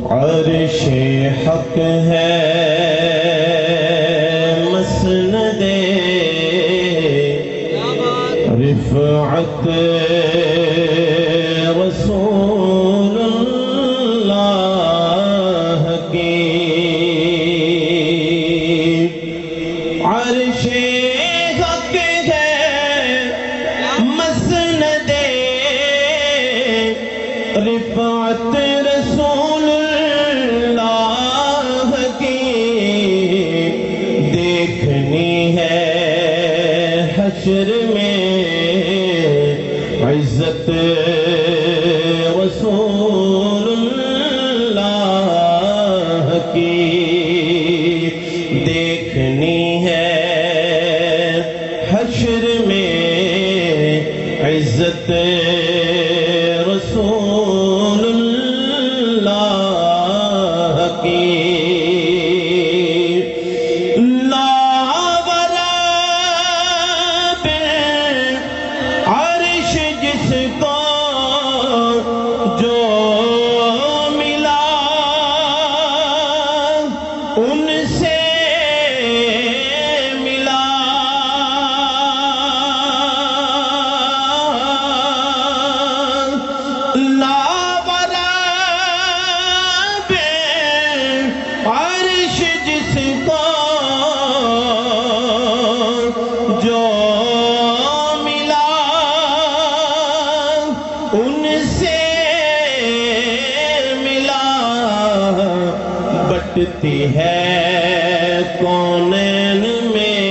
عرش حق ہے مسند رفعت رسول اللہ کی عرش حق ہے مسند رفعت رسول اللہ کی دیکھنی ہے حشر میں عزت رسول اللہ کی دیکھنی ہے حشر میں عزت رسول اللہ کی لاورا عرش جس کو جو ملا ان سے ملا عرش جس کو جو ملا ان سے ملا بٹتی ہے کونین میں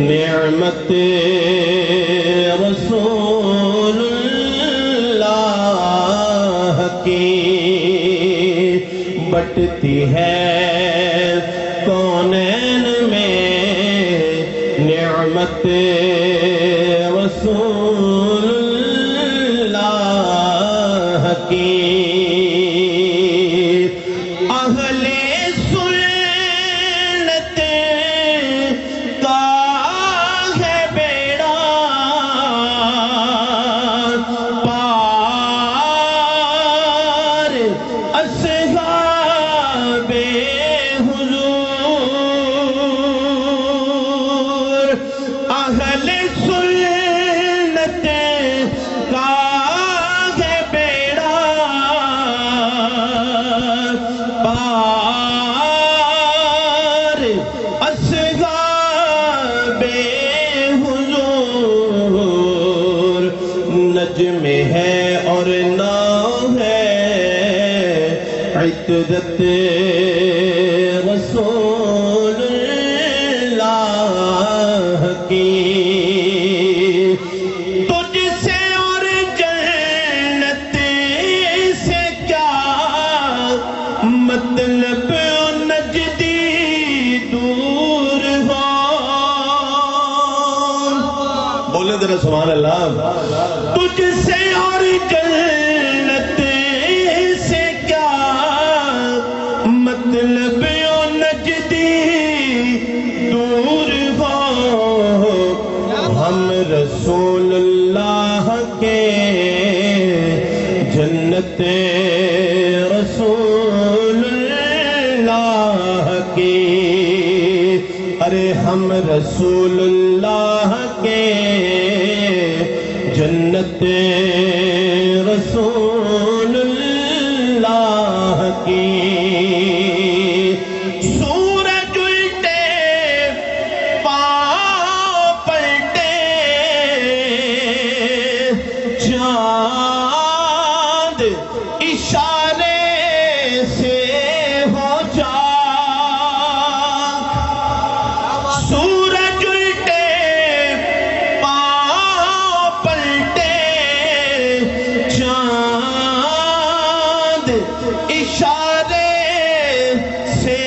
نعمت رسول اللہ کی بٹتی ہے کونین میں نعمت رسول اللہ کی اہل سنت کا ہے بیڑا پار اصحاب حضور اہل سنت کا ہے بیڑا پار اصحاب حضور نجم ہے اور نام ہے عطرت رسول اللہ کی تجھ سے اور جنت سے کیا مطلب نجدی دور ہو بولے ذرا سبحان اللہ تجھ سے اور جنت سے کیا مطلب نجدی دور ہو ہم رسول اللہ کے جنت رسول اللہ کی ارے ہم رسول اللہ کے جنت رسول اللہ کی سورج الٹے پاؤں پلٹے چاند اشارے سے ہو چاک سورج الٹے پاؤں پلٹے چاند اشارے سے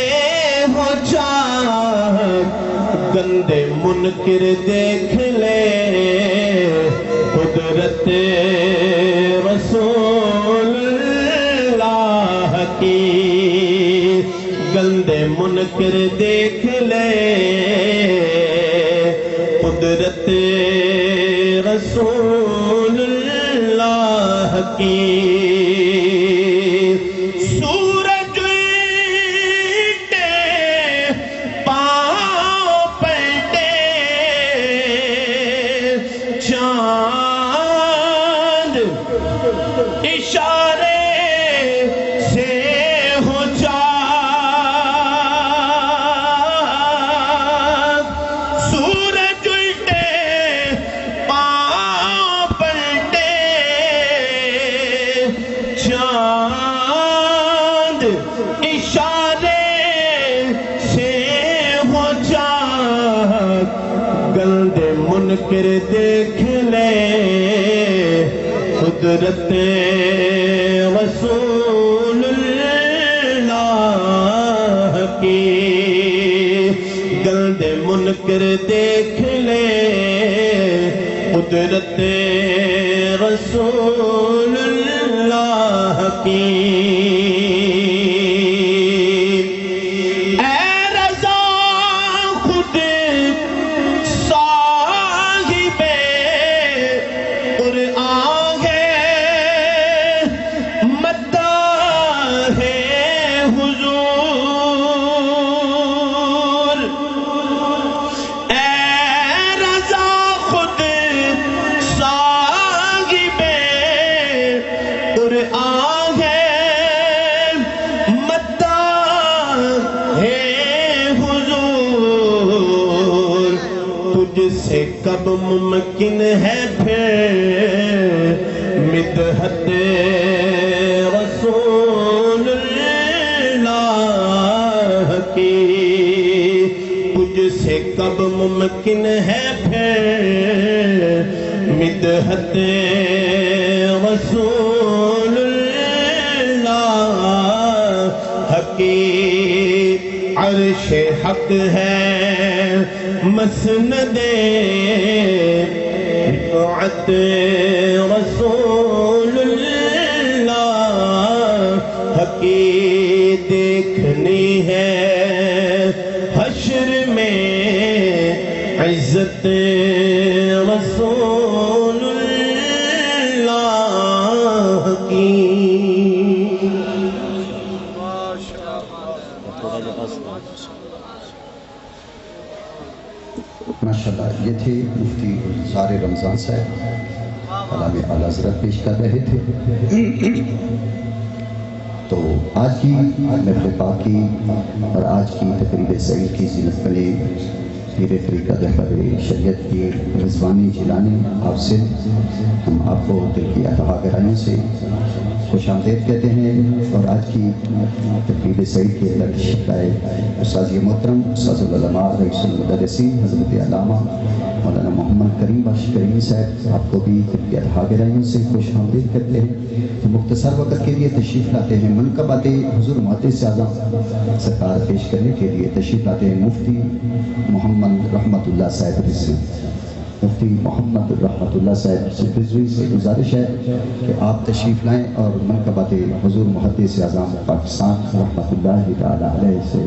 ہو چاک گندے منکر دیکھ لے قدرت رسول اللہ کی گندے منکر دیکھ لے قدرت رسول کی سورج الٹے پاؤں پلٹے چاند اشارے سے ہو چاند سورج الٹے پاؤں پلٹے چاند اشارے سے ہو چاند گلد منکر دیکھ لے قدرت رسول اللہ کی گلد منکر دیکھ لے قدرت رسول اللہ کی اے رضا خود صاحب قرآن ہے مداح حضور اے رضا خود صاحب قرآن ہے مداح حضور تجھ سے کب ممکن ہے پھر مدحت رسول اللہ کی تجھ سے کب ممکن ہے پھر مدحت رسول اللہ کی عرش حق ہے مسند رفعت رسول اللہ کی دیکھنی ہے حشر میں عزت رسول اللہ کی ماشاءاللہ یہ تھے مفتی گلزار رمضان صاحب کلام اعلیٰ حضرت پیش کر رہے تھے۔ تو آج کی محفل پاک کی اور آج کی تقریب سعید کی زینت بنے پیر طریقہ رہبر شریعت کی رضوانی جیلانی آپ سے ہم آپ کو دل کی اتحا گہرائیوں سے خوش آمدید کہتے ہیں، اور آج کی تقریب سعید کے اندر تشریف لائے استاذ محترم استاذ العلماء رئیس المدرسین حضرت علامہ مولانا محمد کریم بخش کریم صاحب، آپ کو بھی دل کی اتحا گہرائیوں سے خوش آمدید کرتے ہیں۔ تو مختصر وقت کے لیے تشریف لاتے ہیں منقبات حضور محدث اعظم سرکار پیش کرنے کے لیے تشریف لاتے ہیں مفتی محمد رحمت اللہ صاحب رضوی۔ مفتی محمد رحمت اللہ صاحب رضوی سے گزارش ہے کہ آپ تشریف لائیں اور منقبات حضور محدث اعظم پاکستان رحمت اللہ تعالی علیہ سے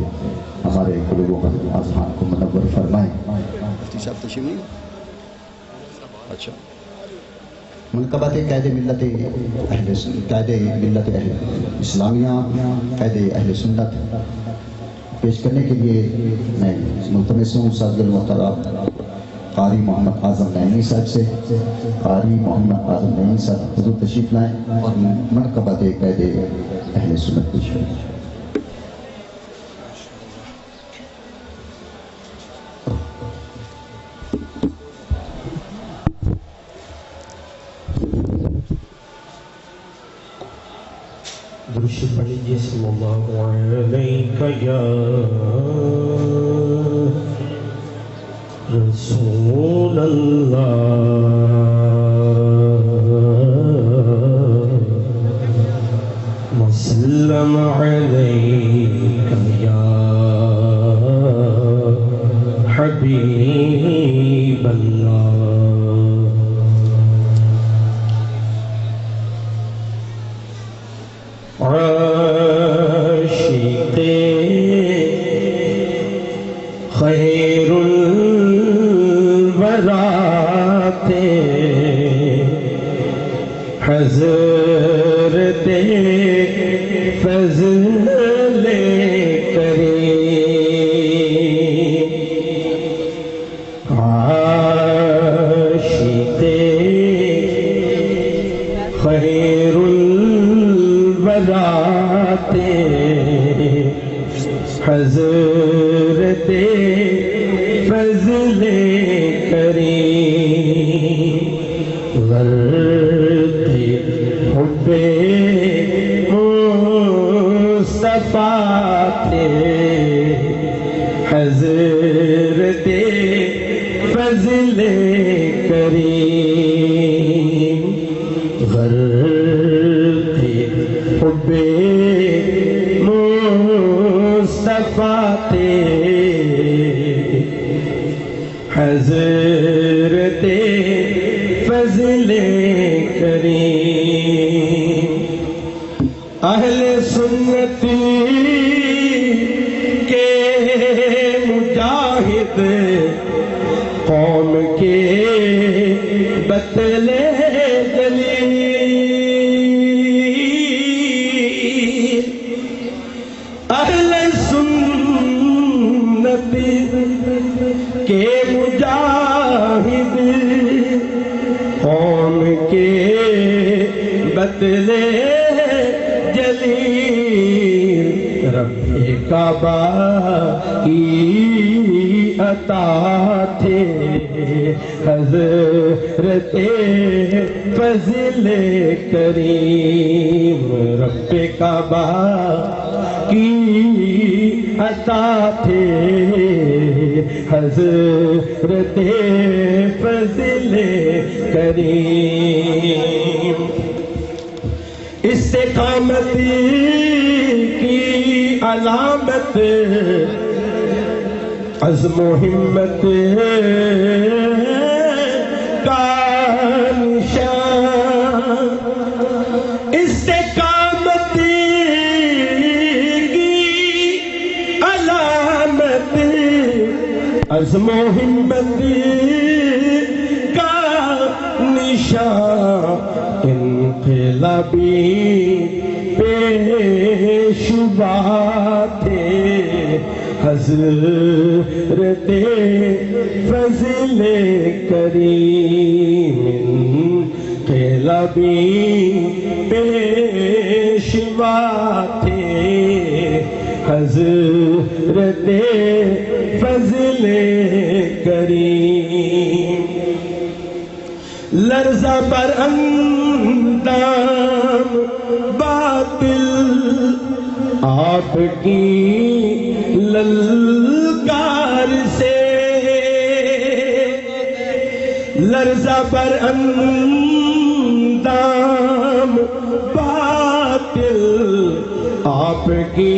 ہمارے قلوب و اذہان کو منور فرمائیں۔ مفتی صاحب تشریف لیں۔ اچھا، منقبات قائد ملت اہل اسلامیہ قائد اہل سنت پیش کرنے کے لیے میں ملتمس ہوں استاذ المحترم قاری محمد اعظم نعیمی صاحب سے۔ قاری محمد اعظم نعیمی صاحب حضور تشریف لائیں اور منقبات قائد اہل سنت پیش کریں۔ درود پڑھیے صلی اللہ علیہ یا رسول اللہ وسلم علیک یا حبیب اللہ۔ عاشق خیر الورا تھے حضرت فضل کریم عاشق خیر الورا حضرت فضل کریم غرق حب مصطفیٰ تھے حضرت فضل کریم غرق حب مصطفیٰ تھے حضرت فضل کریم اہل سنت کے مجاہد قوم کے بتلے دلیل اہل سنت کے مجاہد قوم کے بتلے جلیل رب کعبہ کی عطا تھے حضرت فضل کریم رب کعبہ کی عطا تھے حضرت فضل کریم استقامت کی علامت عزم و ہمت کا نشان استقامت کی علامت عزم و ہمت کا نشان انقلابی پیشوا تھے حضرت فضل کریم انقلابی پیشوا تھے حضرت فضل کریم لرزہ بر اندام باطل آپ کی للکار سے لرزہ بر اندام باطل آپ کی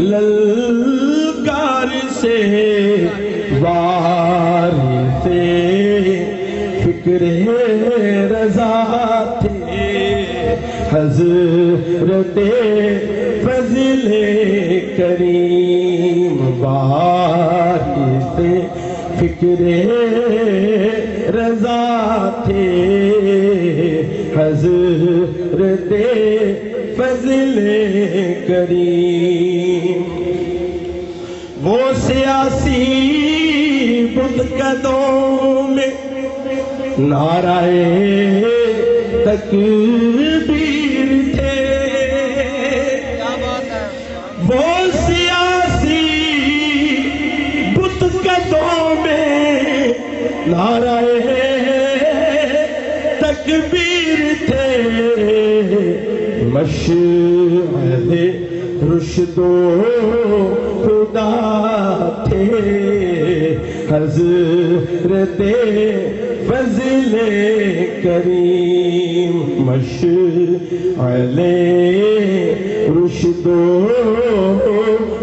للکار سے وارث فکر رضا تھے حضرت فضل کریم وارث فکر رضا تھے حضرت فضل کریم وہ سیاسی بدقدوں میں نعرہ تکبیر تھے وہ سیاسی بدقدوں میں نعرہ تکبیر تھے مشعل رشد و خدا تھے حضرت فضل کریم مشعل رشد و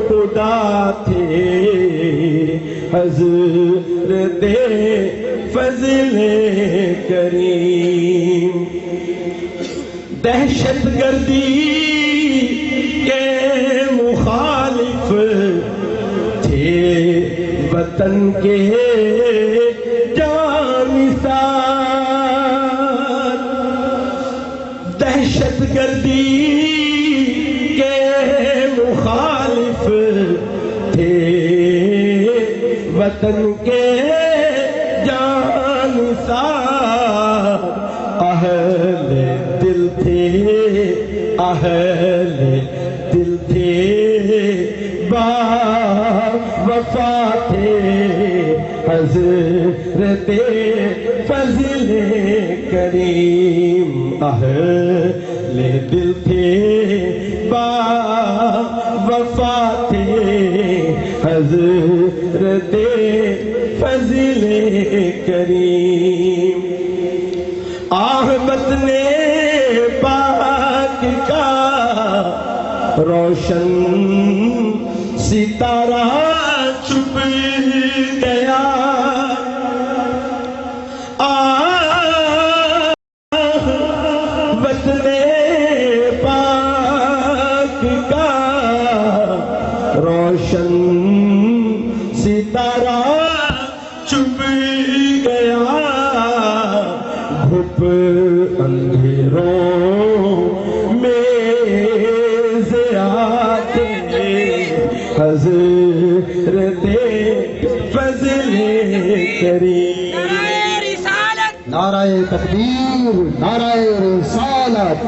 خدا تھے حضرت فضل کریم دہشت گردی کے مخالف تھے وطن کے جانثار دہشت گردی کے مخالف تھے، وطن کے جانثار اہل دل تھے، اہل دل تھے، با وفا تھے، حضرت فضل کریم اہل دل تھے، با وفا تھے، حضرت فضل کریم۔ آہمت نے پاک کا روشن ستارہ چھپ گیا، آہمت نے پاک کا روشن ستارہ چھپ گیا، گھپ اندھیروں میں ضیاء حضرت فضل کریم۔ نعرہ تکبیر، نعرہ رسالت،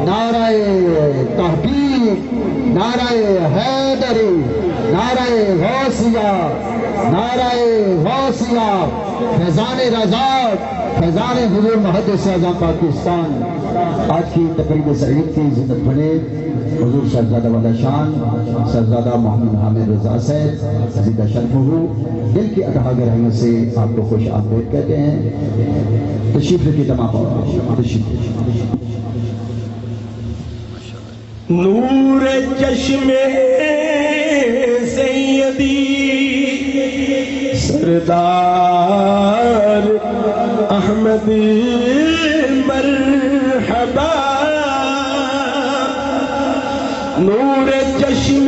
نعرہ تحقیق، نعرہ حیدری، نعرہ غوثیہ، نعرہ غوثیہ، فیضان رضا، فیضان حضور محدث اعظم پاکستان۔ آج کی تقریب سعید کی عزت بنے حضور شہزادہ والا شان شہزادہ محمد حامد رضا صاحب عزیز شرف ہو، دل کی اتحاد رحمت سے آپ کو خوش آمدید کہتے ہیں۔ تشریف رکھیے تمام تشریف۔ نور چشم سیدی سردار احمد مرحبا، نور چشم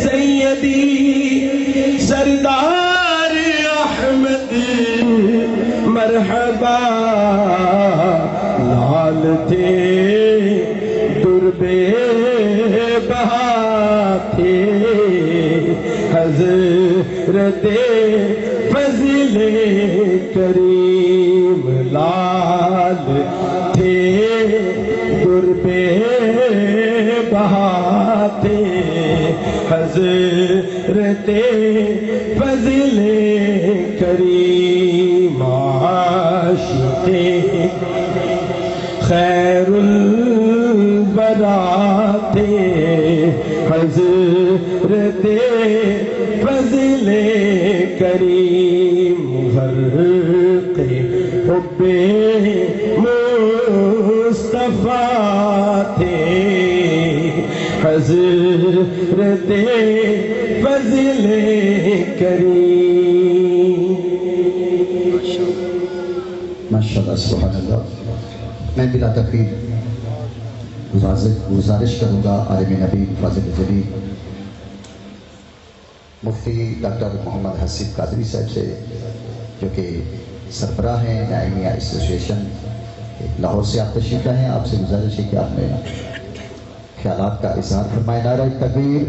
سیدی سردار احمد مرحبا، لال تھے دربے بہا تھے، حضرت فضل کریم، لال تھے دربے بہا تھے، حضرت فضل کریم، عاشق خیر البرا تھے، حضرت فضل کریم، غرق حب مصطفیٰ تھے، حضرت فضل کریم۔ ماشاءاللہ سبحان اللہ۔ میں بلا تقریر گزارش کروں گا عالم نبی فاضل جلیل مفتی ڈاکٹر محمد حسیب قادری صاحب سے، جو کہ سربراہ ہیں نعیمیہ ایسوسیشن لاہور سے آپ تشریف لائے ہیں۔ آپ سے گزارش ہے کہ آپ نے خیالات کا اظہار فرمائے۔ نعرہ تکبیر،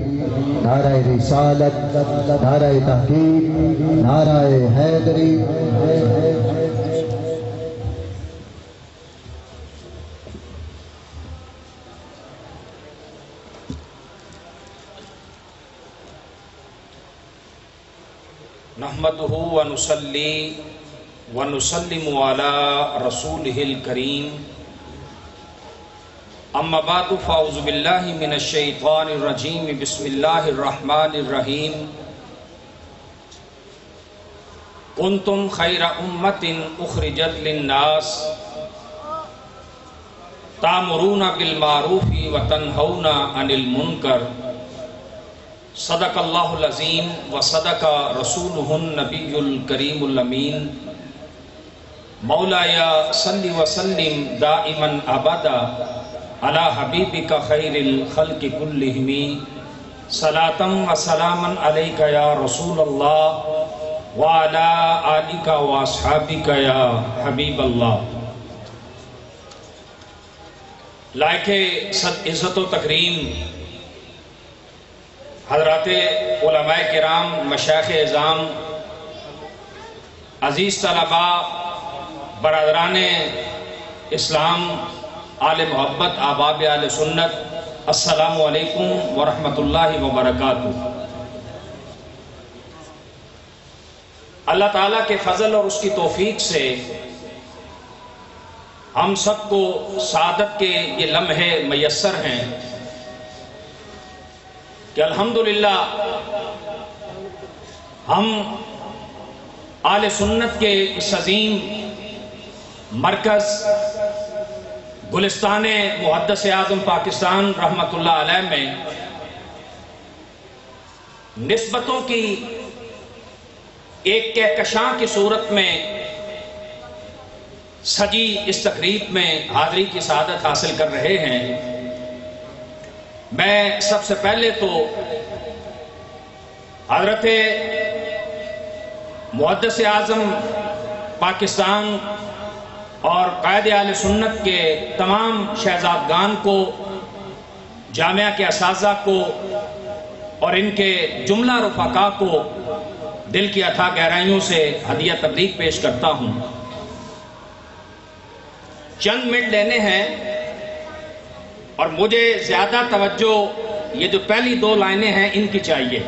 نعرہ رسالت، نعرہ تحقیق، نعرہ حیدری۔ نحمدہ ونصلی ونسلم علی رسولہ الکریم، اما بعد فاعوذ باللہ من الشیطان الرجیم، بسم اللہ الرحمن الرحیم۔ کنتم خیر امت اخرجت للناس تأمرون بالمعروف وتنہون عن المنکر، صدق اللہ العظیم وصدق رسولہ النبی الکریم الامین۔ مولایا صلی وسلم دائما ابدا علی حبیبک خیر الخلق کلہم، صلاۃ و سلاما علیک یا رسول اللہ وعلی آلک و اصحابک یا حبیب اللہ۔ لائق عزت و تکریم حضرات علماء کرام، مشائخ اعظام، عزیز طلباء، برادران اسلام، آل محبت، احباب آل سنت، السلام علیکم ورحمۃ اللہ وبرکاتہ۔ اللہ تعالیٰ کے فضل اور اس کی توفیق سے ہم سب کو سعادت کے یہ لمحے میسر ہیں کہ الحمدللہ ہم آل سنت کے اس عظیم مرکز گلستان محدث اعظم پاکستان رحمۃ اللہ علیہ میں نسبتوں کی ایک کہکشاں کی صورت میں سجی اس تقریب میں حاضری کی سعادت حاصل کر رہے ہیں۔ میں سب سے پہلے تو حضرت محدث اعظم پاکستان اور قائد اہل سنت کے تمام شہزادگان کو، جامعہ کے اساتذہ کو اور ان کے جملہ رفقا کو دل کی اتھا گہرائیوں سے ہدیہ تبریک پیش کرتا ہوں۔ چند منٹ لینے ہیں اور مجھے زیادہ توجہ یہ جو پہلی دو لائنیں ہیں ان کی چاہیے۔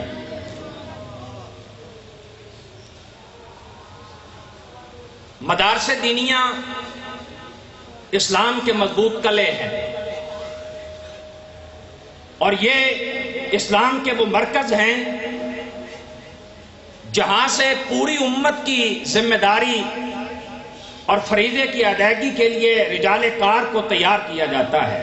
مدارس دینیہ اسلام کے مضبوط قلعے ہیں اور یہ اسلام کے وہ مرکز ہیں جہاں سے پوری امت کی ذمہ داری اور فریضے کی ادائیگی کے لیے رجال کار کو تیار کیا جاتا ہے۔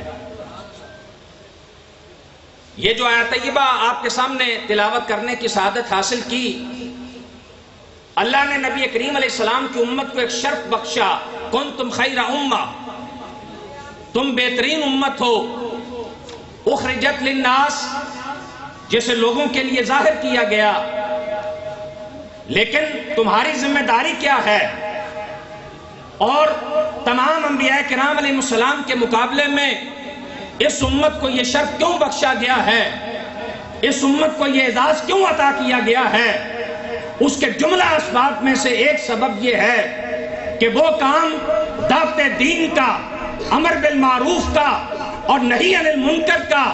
یہ جو آیت طیبہ آپ کے سامنے تلاوت کرنے کی سعادت حاصل کی، اللہ نے نبی کریم علیہ السلام کی امت کو ایک شرف بخشا، کنتم خیر امہ، تم بہترین امت ہو، اخرجت للناس، جسے لوگوں کے لیے ظاہر کیا گیا، لیکن تمہاری ذمہ داری کیا ہے؟ اور تمام انبیاء کرام علیہ السلام کے مقابلے میں اس امت کو یہ شرف کیوں بخشا گیا ہے، اس امت کو یہ اعزاز کیوں عطا کیا گیا ہے؟ اس کے جملہ اسباب میں سے ایک سبب یہ ہے کہ وہ کام دعوت دین کا، امر بالمعروف کا اور نہی عن المنکر کا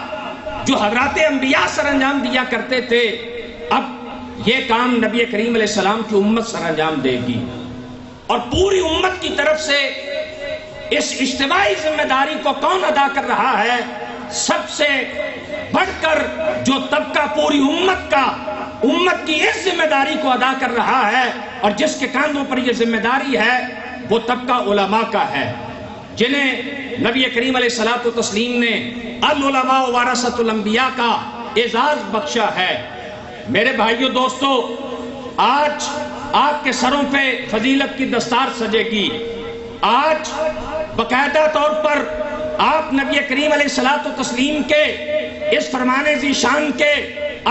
جو حضرات انبیاء سر انجام دیا کرتے تھے، اب یہ کام نبی کریم علیہ السلام کی امت سر انجام دے گی۔ اور پوری امت کی طرف سے اس اجتماعی ذمہ داری کو کون ادا کر رہا ہے؟ سب سے بڑھ کر جو طبقہ پوری امت کا، امت کی اس ذمہ داری کو ادا کر رہا ہے اور جس کے کاندھوں پر یہ ذمہ داری ہے، وہ طبقہ علماء کا ہے، جنہیں نبی کریم علیہ الصلوۃ والتسلیم نے العلماء ورثۃ الانبیاء کا اعزاز بخشا ہے۔ میرے بھائیو دوستو، آج آپ کے سروں پہ فضیلت کی دستار سجے گی۔ آج باقاعدہ طور پر آپ نبی کریم علیہ الصلوۃ والتسلیم کے اس فرمان ذی شان کے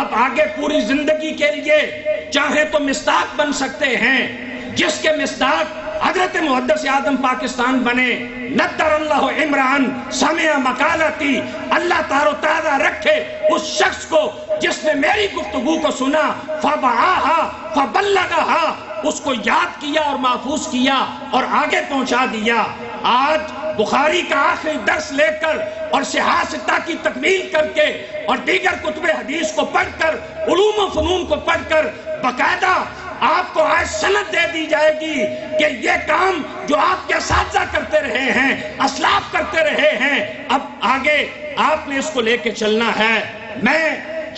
اب آگے پوری زندگی کے لیے چاہیں تو مصداق بن سکتے ہیں، جس کے مصداق حضرت محدث اعظم پاکستان بنے۔ نذر اللہ عمران سمع مقالتی، اللہ تعالیٰ رکھے اس شخص کو جس نے میری گفتگو کو سنا، فبعاہا فبلغہا، اس کو یاد کیا اور محفوظ کیا اور آگے پہنچا دیا۔ آج بخاری کا آخری درس لے کر اور صحاح ستہ کی تکمیل کر کے اور دیگر کتب حدیث کو پڑھ کر، علوم و فنون کو پڑھ کر باقاعدہ آپ کو آج سند دے دی جائے گی کہ یہ کام جو آپ کے اساتذہ کرتے رہے ہیں، اسلاف کرتے رہے ہیں، اب آگے آپ نے اس کو لے کے چلنا ہے۔ میں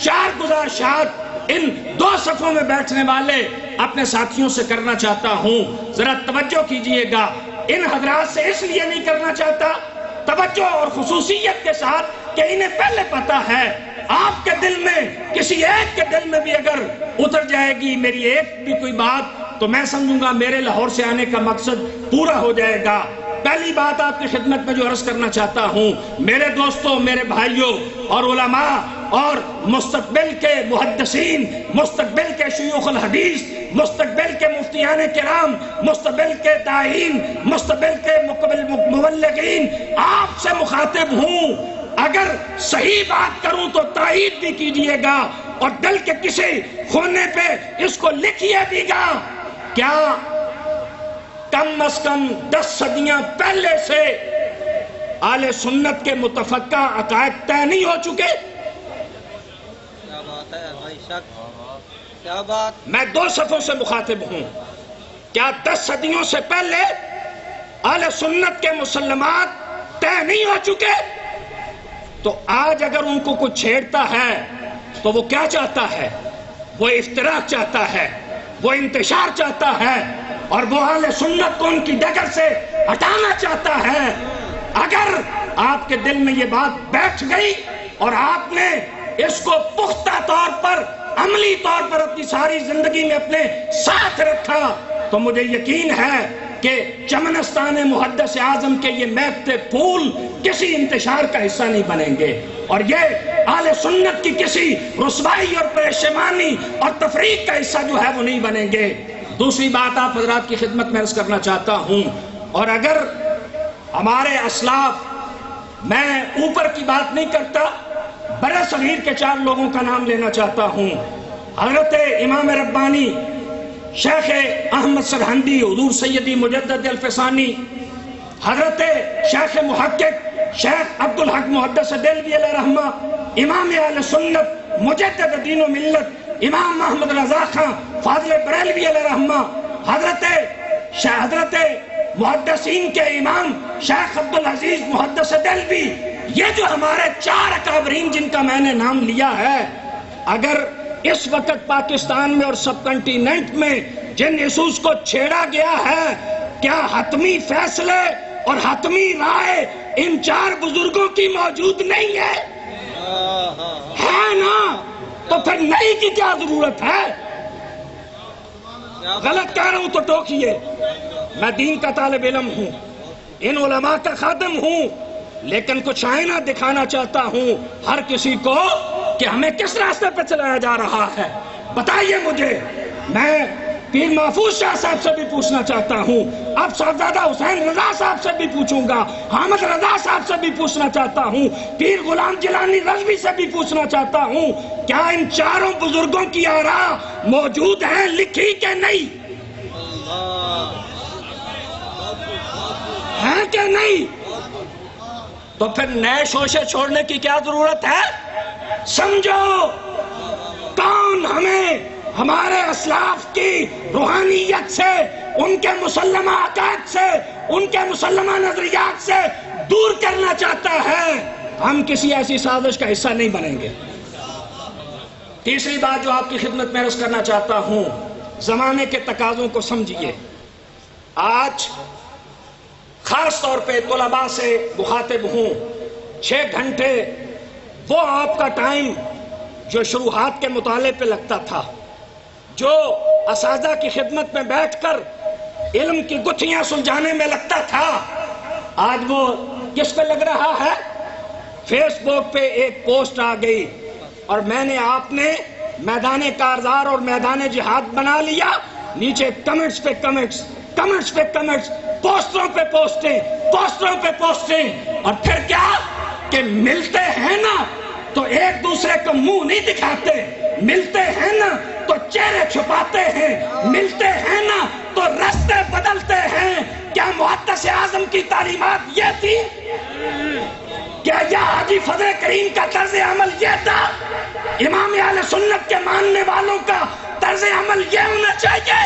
4 گزارشات ان 2 صفوں میں بیٹھنے والے اپنے ساتھیوں سے کرنا چاہتا ہوں، ذرا توجہ کیجئے گا۔ ان حضرات سے اس لیے نہیں کرنا چاہتا، توجہ اور خصوصیت کے ساتھ، کہ انہیں پہلے پتا ہے آپ کے دل میں، کسی ایک کے دل میں بھی اگر اتر جائے گی میری ایک بھی کوئی بات، تو میں سمجھوں گا میرے لاہور سے آنے کا مقصد پورا ہو جائے گا۔ پہلی بات آپ کی خدمت میں جو عرض کرنا چاہتا ہوں، میرے دوستوں، میرے بھائیوں اور علماء اور مستقبل کے محدثین، مستقبل کے شیوخ الحدیث، مستقبل کے مفتیان کرام، مستقبل کے داعین، مستقبل کے مبلغین آپ سے مخاطب ہوں، اگر صحیح بات کروں تو تائید بھی کیجئے گا اور دل کے کسی کونے پہ اس کو لکھیے بھی گا۔ کیا کم از کم 10 صدیاں پہلے سے اہل سنت کے متفقہ عقائد طے نہیں ہو چکے؟ کیا بات ہے بھائی شک، کیا بات۔ میں 2 صفوں سے مخاطب ہوں، کیا 10 صدیوں سے پہلے اہل سنت کے مسلمات طے نہیں ہو چکے؟ تو آج اگر ان کو کچھ چھیڑتا ہے تو وہ کیا چاہتا ہے؟ وہ افتراق چاہتا ہے، وہ انتشار چاہتا ہے، اور وہ اہل سنت کو ان کی ڈگر سے ہٹانا چاہتا ہے۔ اگر آپ کے دل میں یہ بات بیٹھ گئی اور آپ نے اس کو پختہ طور پر، عملی طور پر اپنی ساری زندگی میں اپنے ساتھ رکھا، تو مجھے یقین ہے کہ چمنستان محدث اعظم کے یہ مہکتے پھول کسی انتشار کا حصہ نہیں بنیں گے، اور یہ اہل سنت کی کسی رسوائی اور پریشانی اور تفریق کا حصہ جو ہے وہ نہیں بنیں گے۔ دوسری بات آپ حضرات کی خدمت میں عرض کرنا چاہتا ہوں، اور اگر ہمارے اسلاف، میں اوپر کی بات نہیں کرتا، برے صغیر کے 4 لوگوں کا نام لینا چاہتا ہوں۔ حضرت امام ربانی شیخ احمد سرہندی حضور سیدی مجدد الفسانی، حضرت شیخ محقق شیخ عبدالحق محدث دہلوی علیہ رحمہ، امام اہل سنت مجدد دین و ملت امام محمد رضا خان فاضل بریلوی علیہ رحمہ، حضرت محدثین کے امام شیخ عبدالعزیز محدث دہلوی، یہ جو ہمارے 4 اکابرین جن کا میں نے نام لیا ہے، اگر اس وقت پاکستان میں اور سب کنٹیننٹ میں جن ایشوز کو چھیڑا گیا ہے، کیا حتمی فیصلے اور حتمی رائے ان 4 بزرگوں کی موجود نہیں ہے؟ ہے نا؟ تو پھر نئی کی کیا ضرورت ہے؟ غلط کہہ رہا ہوں تو ٹوکیے، میں دین کا طالب علم ہوں، ان علماء کا خادم ہوں، لیکن کچھ آئینہ دکھانا چاہتا ہوں ہر کسی کو کہ ہمیں کس راستے پہ چلایا جا رہا ہے۔ بتائیے مجھے، میں پیر محفوظ شاہ صاحب سے بھی پوچھنا چاہتا ہوں، اب صاحبزادہ حسین رضا صاحب سے بھی پوچھوں گا، حامد رضا صاحب سے بھی پوچھنا چاہتا ہوں، پیر غلام جیلانی رضوی سے بھی پوچھنا چاہتا ہوں، کیا ان 4 بزرگوں کی آراء موجود ہیں لکھی کہ نہیں؟ ہے کہ نہیں؟ تو پھر نئے شوشے چھوڑنے کی کیا ضرورت ہے؟ سمجھو کون ہمیں ہمارے اسلاف کی روحانیت سے، ان کے مسلمہ عقائد سے، ان کے مسلمہ نظریات سے دور کرنا چاہتا ہے۔ ہم کسی ایسی سازش کا حصہ نہیں بنیں گے۔ تیسری بات جو آپ کی خدمت میں عرض کرنا چاہتا ہوں، زمانے کے تقاضوں کو سمجھیے۔ آج خاص طور پہ طلباء سے مخاطب ہوں، 6 گھنٹے وہ آپ کا ٹائم جو شروحات کے مطالعے پہ لگتا تھا، جو اساتذہ کی خدمت میں بیٹھ کر علم کی گتھیاں سلجھانے میں لگتا تھا، آج وہ کس پہ لگ رہا ہے؟ فیس بک پہ ایک پوسٹ آ گئی اور میں نے آپ نے میدان کارزار اور میدان جہاد بنا لیا، نیچے کمنٹس پہ کمنٹس، کمنٹس پہ کمنٹس، پوسٹروں پہ پوسٹیں، پوسٹروں پہ پوسٹیں، اور پھر کیا کہ ملتے ہیں نا تو ایک دوسرے کو منہ نہیں دکھاتے، ملتے ہیں نا تو چہرے چھپاتے ہیں، ملتے ہیں نا تو راستے بدلتے ہیں۔ کیا محدث اعظم کی تعلیمات یہ تھی؟ کیا یہ حاجی فضل کریم کا طرز عمل یہ تھا؟ امام اہل سنت کے ماننے والوں کا طرز عمل یہ ہونا چاہیے؟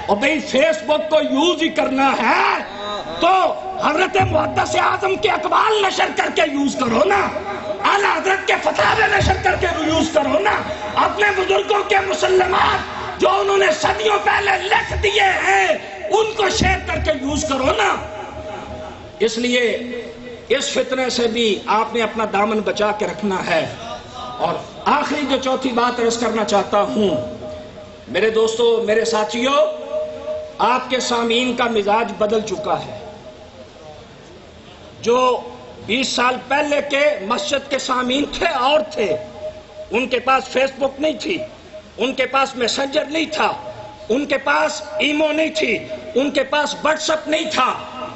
اور بھئی فیس بک کو یوز ہی کرنا ہے تو حضرت محدث اعظم کے اقوال نشر کر کے یوز کرو نا، اعلیٰ حضرت کے فتاوے نشر کر کے یوز کرو نا، اپنے بزرگوں کے مسلمات جو انہوں نے صدیوں پہلے لکھ دیے ہیں ان کو شیئر کر کے یوز کرو نا۔ اس لیے اس فتنے سے بھی آپ نے اپنا دامن بچا کے رکھنا ہے۔ اور آخری جو چوتھی بات عرض کرنا چاہتا ہوں، میرے دوستو، میرے ساتھیوں، آپ کے سامعین کا مزاج بدل چکا ہے۔ جو 20 سال پہلے کے مسجد کے سامعین تھے اور تھے. ان کے پاس فیس بک نہیں تھی، ان کے پاس میسنجر نہیں تھا، ان کے پاس ایمو نہیں تھی، ان کے پاس واٹس ایپ نہیں تھا،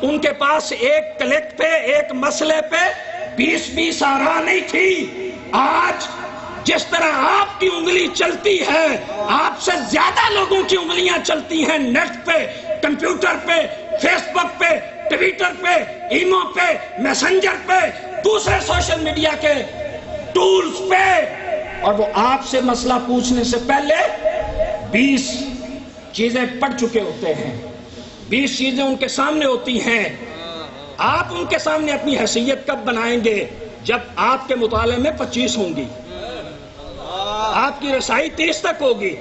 ان کے پاس ایک کلک پہ ایک مسئلے پہ 20 آراء نہیں تھی. آج جس طرح آپ کی انگلی چلتی ہے، آپ سے زیادہ لوگوں کی انگلیاں چلتی ہیں نیٹ پہ، کمپیوٹر پہ، فیس بک پہ، ٹویٹر پہ، ایمو پہ، میسنجر پہ، دوسرے سوشل میڈیا کے ٹولز پہ، اور وہ آپ سے مسئلہ پوچھنے سے پہلے 20 چیزیں پڑھ چکے ہوتے ہیں، 20 چیزیں ان کے سامنے ہوتی ہیں. آپ ان کے سامنے اپنی حیثیت کب بنائیں گے؟ جب آپ کے مطالعے میں 25 ہوں گی، آپ کی رسائی 30 تک ہوگی.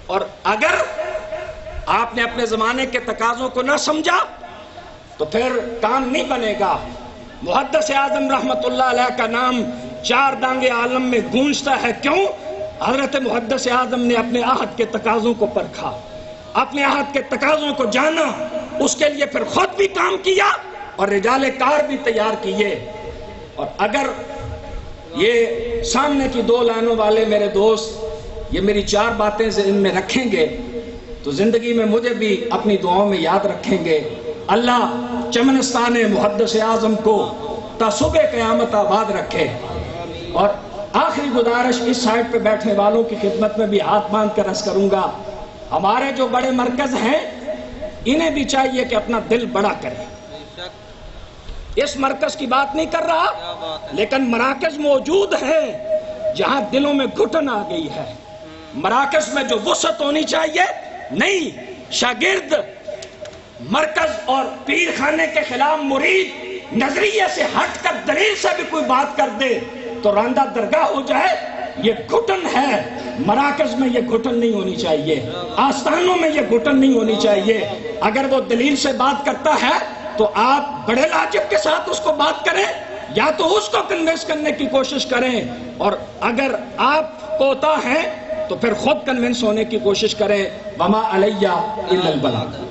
اور اگر آپ نے اپنے زمانے کے تقاضوں کو نہ سمجھا تو پھر کام نہیں بنے گا. محدث اعظم رحمت اللہ علیہ کا نام 4 دانگے عالم میں گونجتا ہے. کیوں؟ حضرت محدث اعظم نے اپنے عہد کے تقاضوں کو پرکھا، اپنے عہد کے تقاضوں کو جانا، اس کے لیے پھر خود بھی کام کیا اور رجال کار بھی تیار کیے. اور اگر یہ سامنے کی 2 لائنوں والے میرے دوست یہ میری 4 باتیں ذہن میں رکھیں گے تو زندگی میں مجھے بھی اپنی دعاؤں میں یاد رکھیں گے. اللہ چمنستان محدث اعظم کو تا صبح قیامت آباد رکھے. اور آخری گزارش اس سائٹ پہ بیٹھنے والوں کی خدمت میں بھی ہاتھ باندھ کر عرض کروں گا، ہمارے جو بڑے مرکز ہیں انہیں بھی چاہیے کہ اپنا دل بڑا کریں. اس مرکز کی بات نہیں کر رہا، لیکن مراکز موجود ہیں جہاں دلوں میں گھٹن آ گئی ہے. مراکز میں جو وسعت ہونی چاہیے نہیں. شاگرد مرکز اور پیر خانے کے خلاف مرید نظریے سے ہٹ کر دلیل سے بھی کوئی بات کر دے تو راندہ درگاہ ہو جائے. یہ گھٹن ہے. مراکز میں یہ گھٹن نہیں ہونی چاہیے، آستانوں میں یہ گھٹن نہیں ہونی چاہیے. اگر وہ دلیل سے بات کرتا ہے تو آپ بڑے لاجب کے ساتھ اس کو بات کریں، یا تو اس کو کنوینس کرنے کی کوشش کریں، اور اگر آپ کوتا ہیں تو پھر خود کنوینس ہونے کی کوشش کریں. وما علیہ الا البلاغ.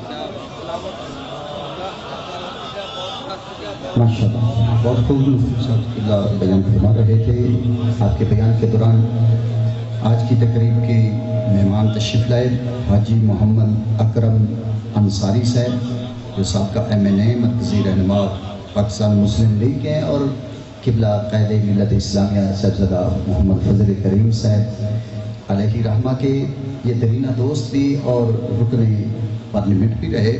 ماشاءاللہ بہت خوب بیان فرما رہے تھے. آپ کے بیان کے دوران آج کی تقریب کے مہمان تشریف لائے حاجی محمد اکرم انصاری صاحب، جو سابقہ MNA مرکزی رہنما پاکستان مسلم لیگ ہیں، اور قبلہ قائد ملت اسلامیہ صاحبزادہ محمد فضل کریم صاحب علیہ رحمہ کے یہ درینہ دوست بھی اور رکن پارلیمنٹ بھی رہے.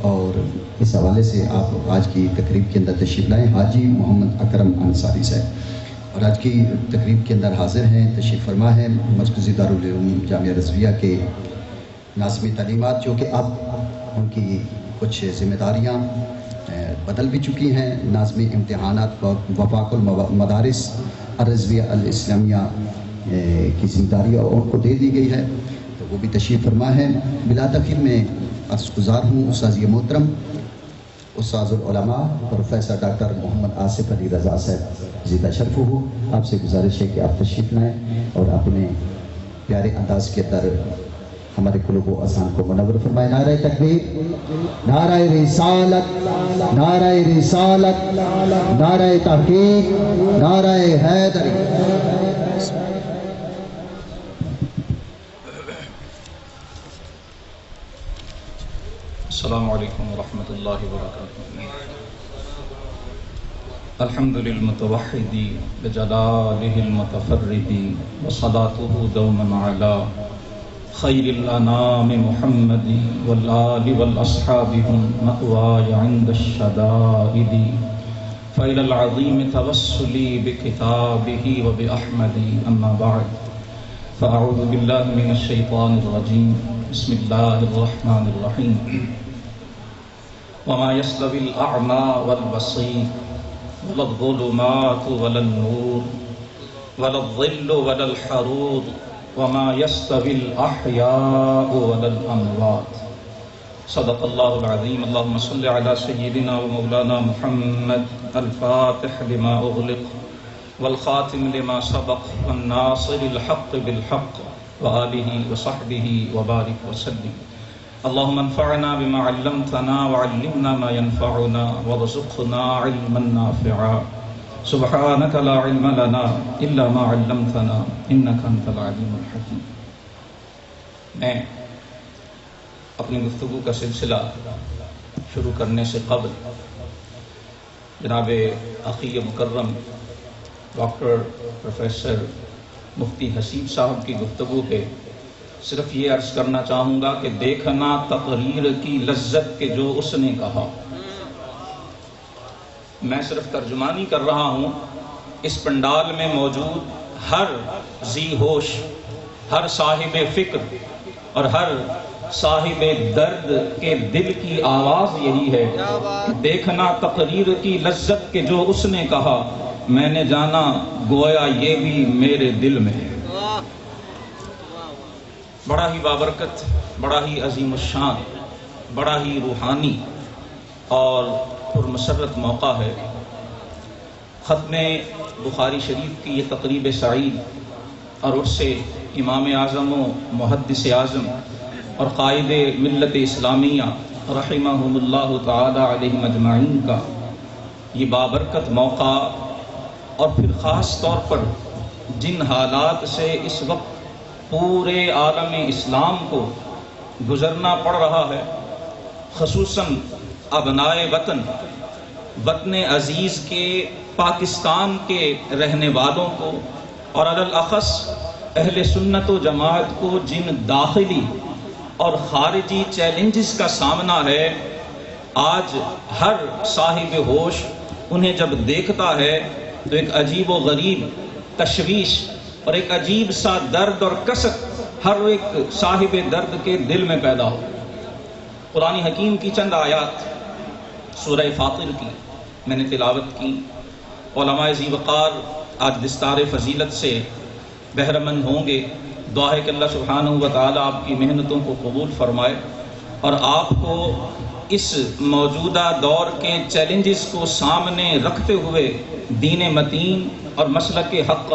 اور اس حوالے سے آپ آج کی تقریب کے اندر تشریف لائیں حاجی محمد اکرم انصاری صاحب، اور آج کی تقریب کے اندر حاضر ہیں، تشریف فرما ہے مرکزی دارالعلوم جامعہ رضویہ کے ناظمی تعلیمات، جو کہ اب ان کی کچھ ذمہ داریاں بدل بھی چکی ہیں. ناظمی امتحانات وفاق المدارس الرضویہ الاسلامیہ کی ذمہ داریاں ان کو دے دی گئی ہے، تو وہ بھی تشریف فرما ہے. بلا تاخیر میں عرض گزار ہوں استاذ محترم استاذ العلماء پروفیسر ڈاکٹر محمد آصف علی رضا صاحب زیدہ شرف ہو. آپ سے گزارش ہے کہ آپ تشریف لائیں اور اپنے پیارے انداز کے اندر ہمارے قلوب و اذہان کو منور فرمائے. نعرہ تکبیر، نعرہ رسالت، نعرہ رسالت، نعرہ تحقیق، نعرہ حیدری. السلام علیکم ورحمۃ اللہ وبرکاتہ. الحمد للمتوحد بجلالہ المتفرد وصلاته دوما علی خیر الانام محمد والآل والاصحاب هم مأواي عند الشدائد. فإلى العظیم توسلی بکتابہ وبأحمد. اما بعد فاعوذ باللہ من الشیطان الرجیم. بسم اللہ الرحمن الرحیم. وما يستوي الأعمى والبصير ولا الظلمات ولا النور ولا الظل ولا الحرور وما يستوي الأحياء ولا الأموات. صدق الله العظيم. اللهم صل على سيدنا ومولانا محمد الفاتح لما أغلق والخاتم لما سبق والناصر الحق بالحق وآله وصحبه وبارك وسلم. اللهم انفعنا بما علمتنا وعلمنا ما ينفعنا وارزقنا علما نافعا سبحانك لا علم لنا الا ما علمتنا انك انت العليم الحكيم. میں اپنی گفتگو کا سلسلہ شروع کرنے سے قبل جناب اخی مکرم ڈاکٹر پروفیسر مفتی حسیب صاحب کی گفتگو پہ صرف یہ عرض کرنا چاہوں گا کہ دیکھنا تقریر کی لذت کے جو اس نے کہا. میں صرف ترجمانی کر رہا ہوں. اس پنڈال میں موجود ہر ذی ہوش، ہر صاحب فکر اور ہر صاحب درد کے دل کی آواز یہی ہے کہ دیکھنا تقریر کی لذت کے جو اس نے کہا، میں نے جانا گویا یہ بھی میرے دل میں ہے. بڑا ہی بابرکت، بڑا ہی عظیم الشان، بڑا ہی روحانی اور پرمسرت موقع ہے. ختم بخاری شریف کی یہ تقریب سعید اور اس سے امام اعظم و محدث اعظم اور قائد ملت اسلامیہ رحمہم اللہ تعالی علیہم اجمعین کا یہ بابرکت موقع، اور پھر خاص طور پر جن حالات سے اس وقت پورے عالم اسلام کو گزرنا پڑ رہا ہے، خصوصاً ابنائے وطن، وطن عزیز کے پاکستان کے رہنے والوں کو، اور علی الاخص اہل سنت و جماعت کو جن داخلی اور خارجی چیلنجز کا سامنا ہے، آج ہر صاحب ہوش انہیں جب دیکھتا ہے تو ایک عجیب و غریب تشویش اور ایک عجیب سا درد اور کسک ہر ایک صاحب درد کے دل میں پیدا ہو. قرآن حکیم کی چند آیات سورہ فاطر کی میں نے تلاوت کی. علماء ذی وقار آج دستار فضیلت سے بہرمند ہوں گے. دعا ہے کہ اللہ سبحانہ و تعالیٰ آپ کی محنتوں کو قبول فرمائے اور آپ کو اس موجودہ دور کے چیلنجز کو سامنے رکھتے ہوئے دین متین اور مسلک حق،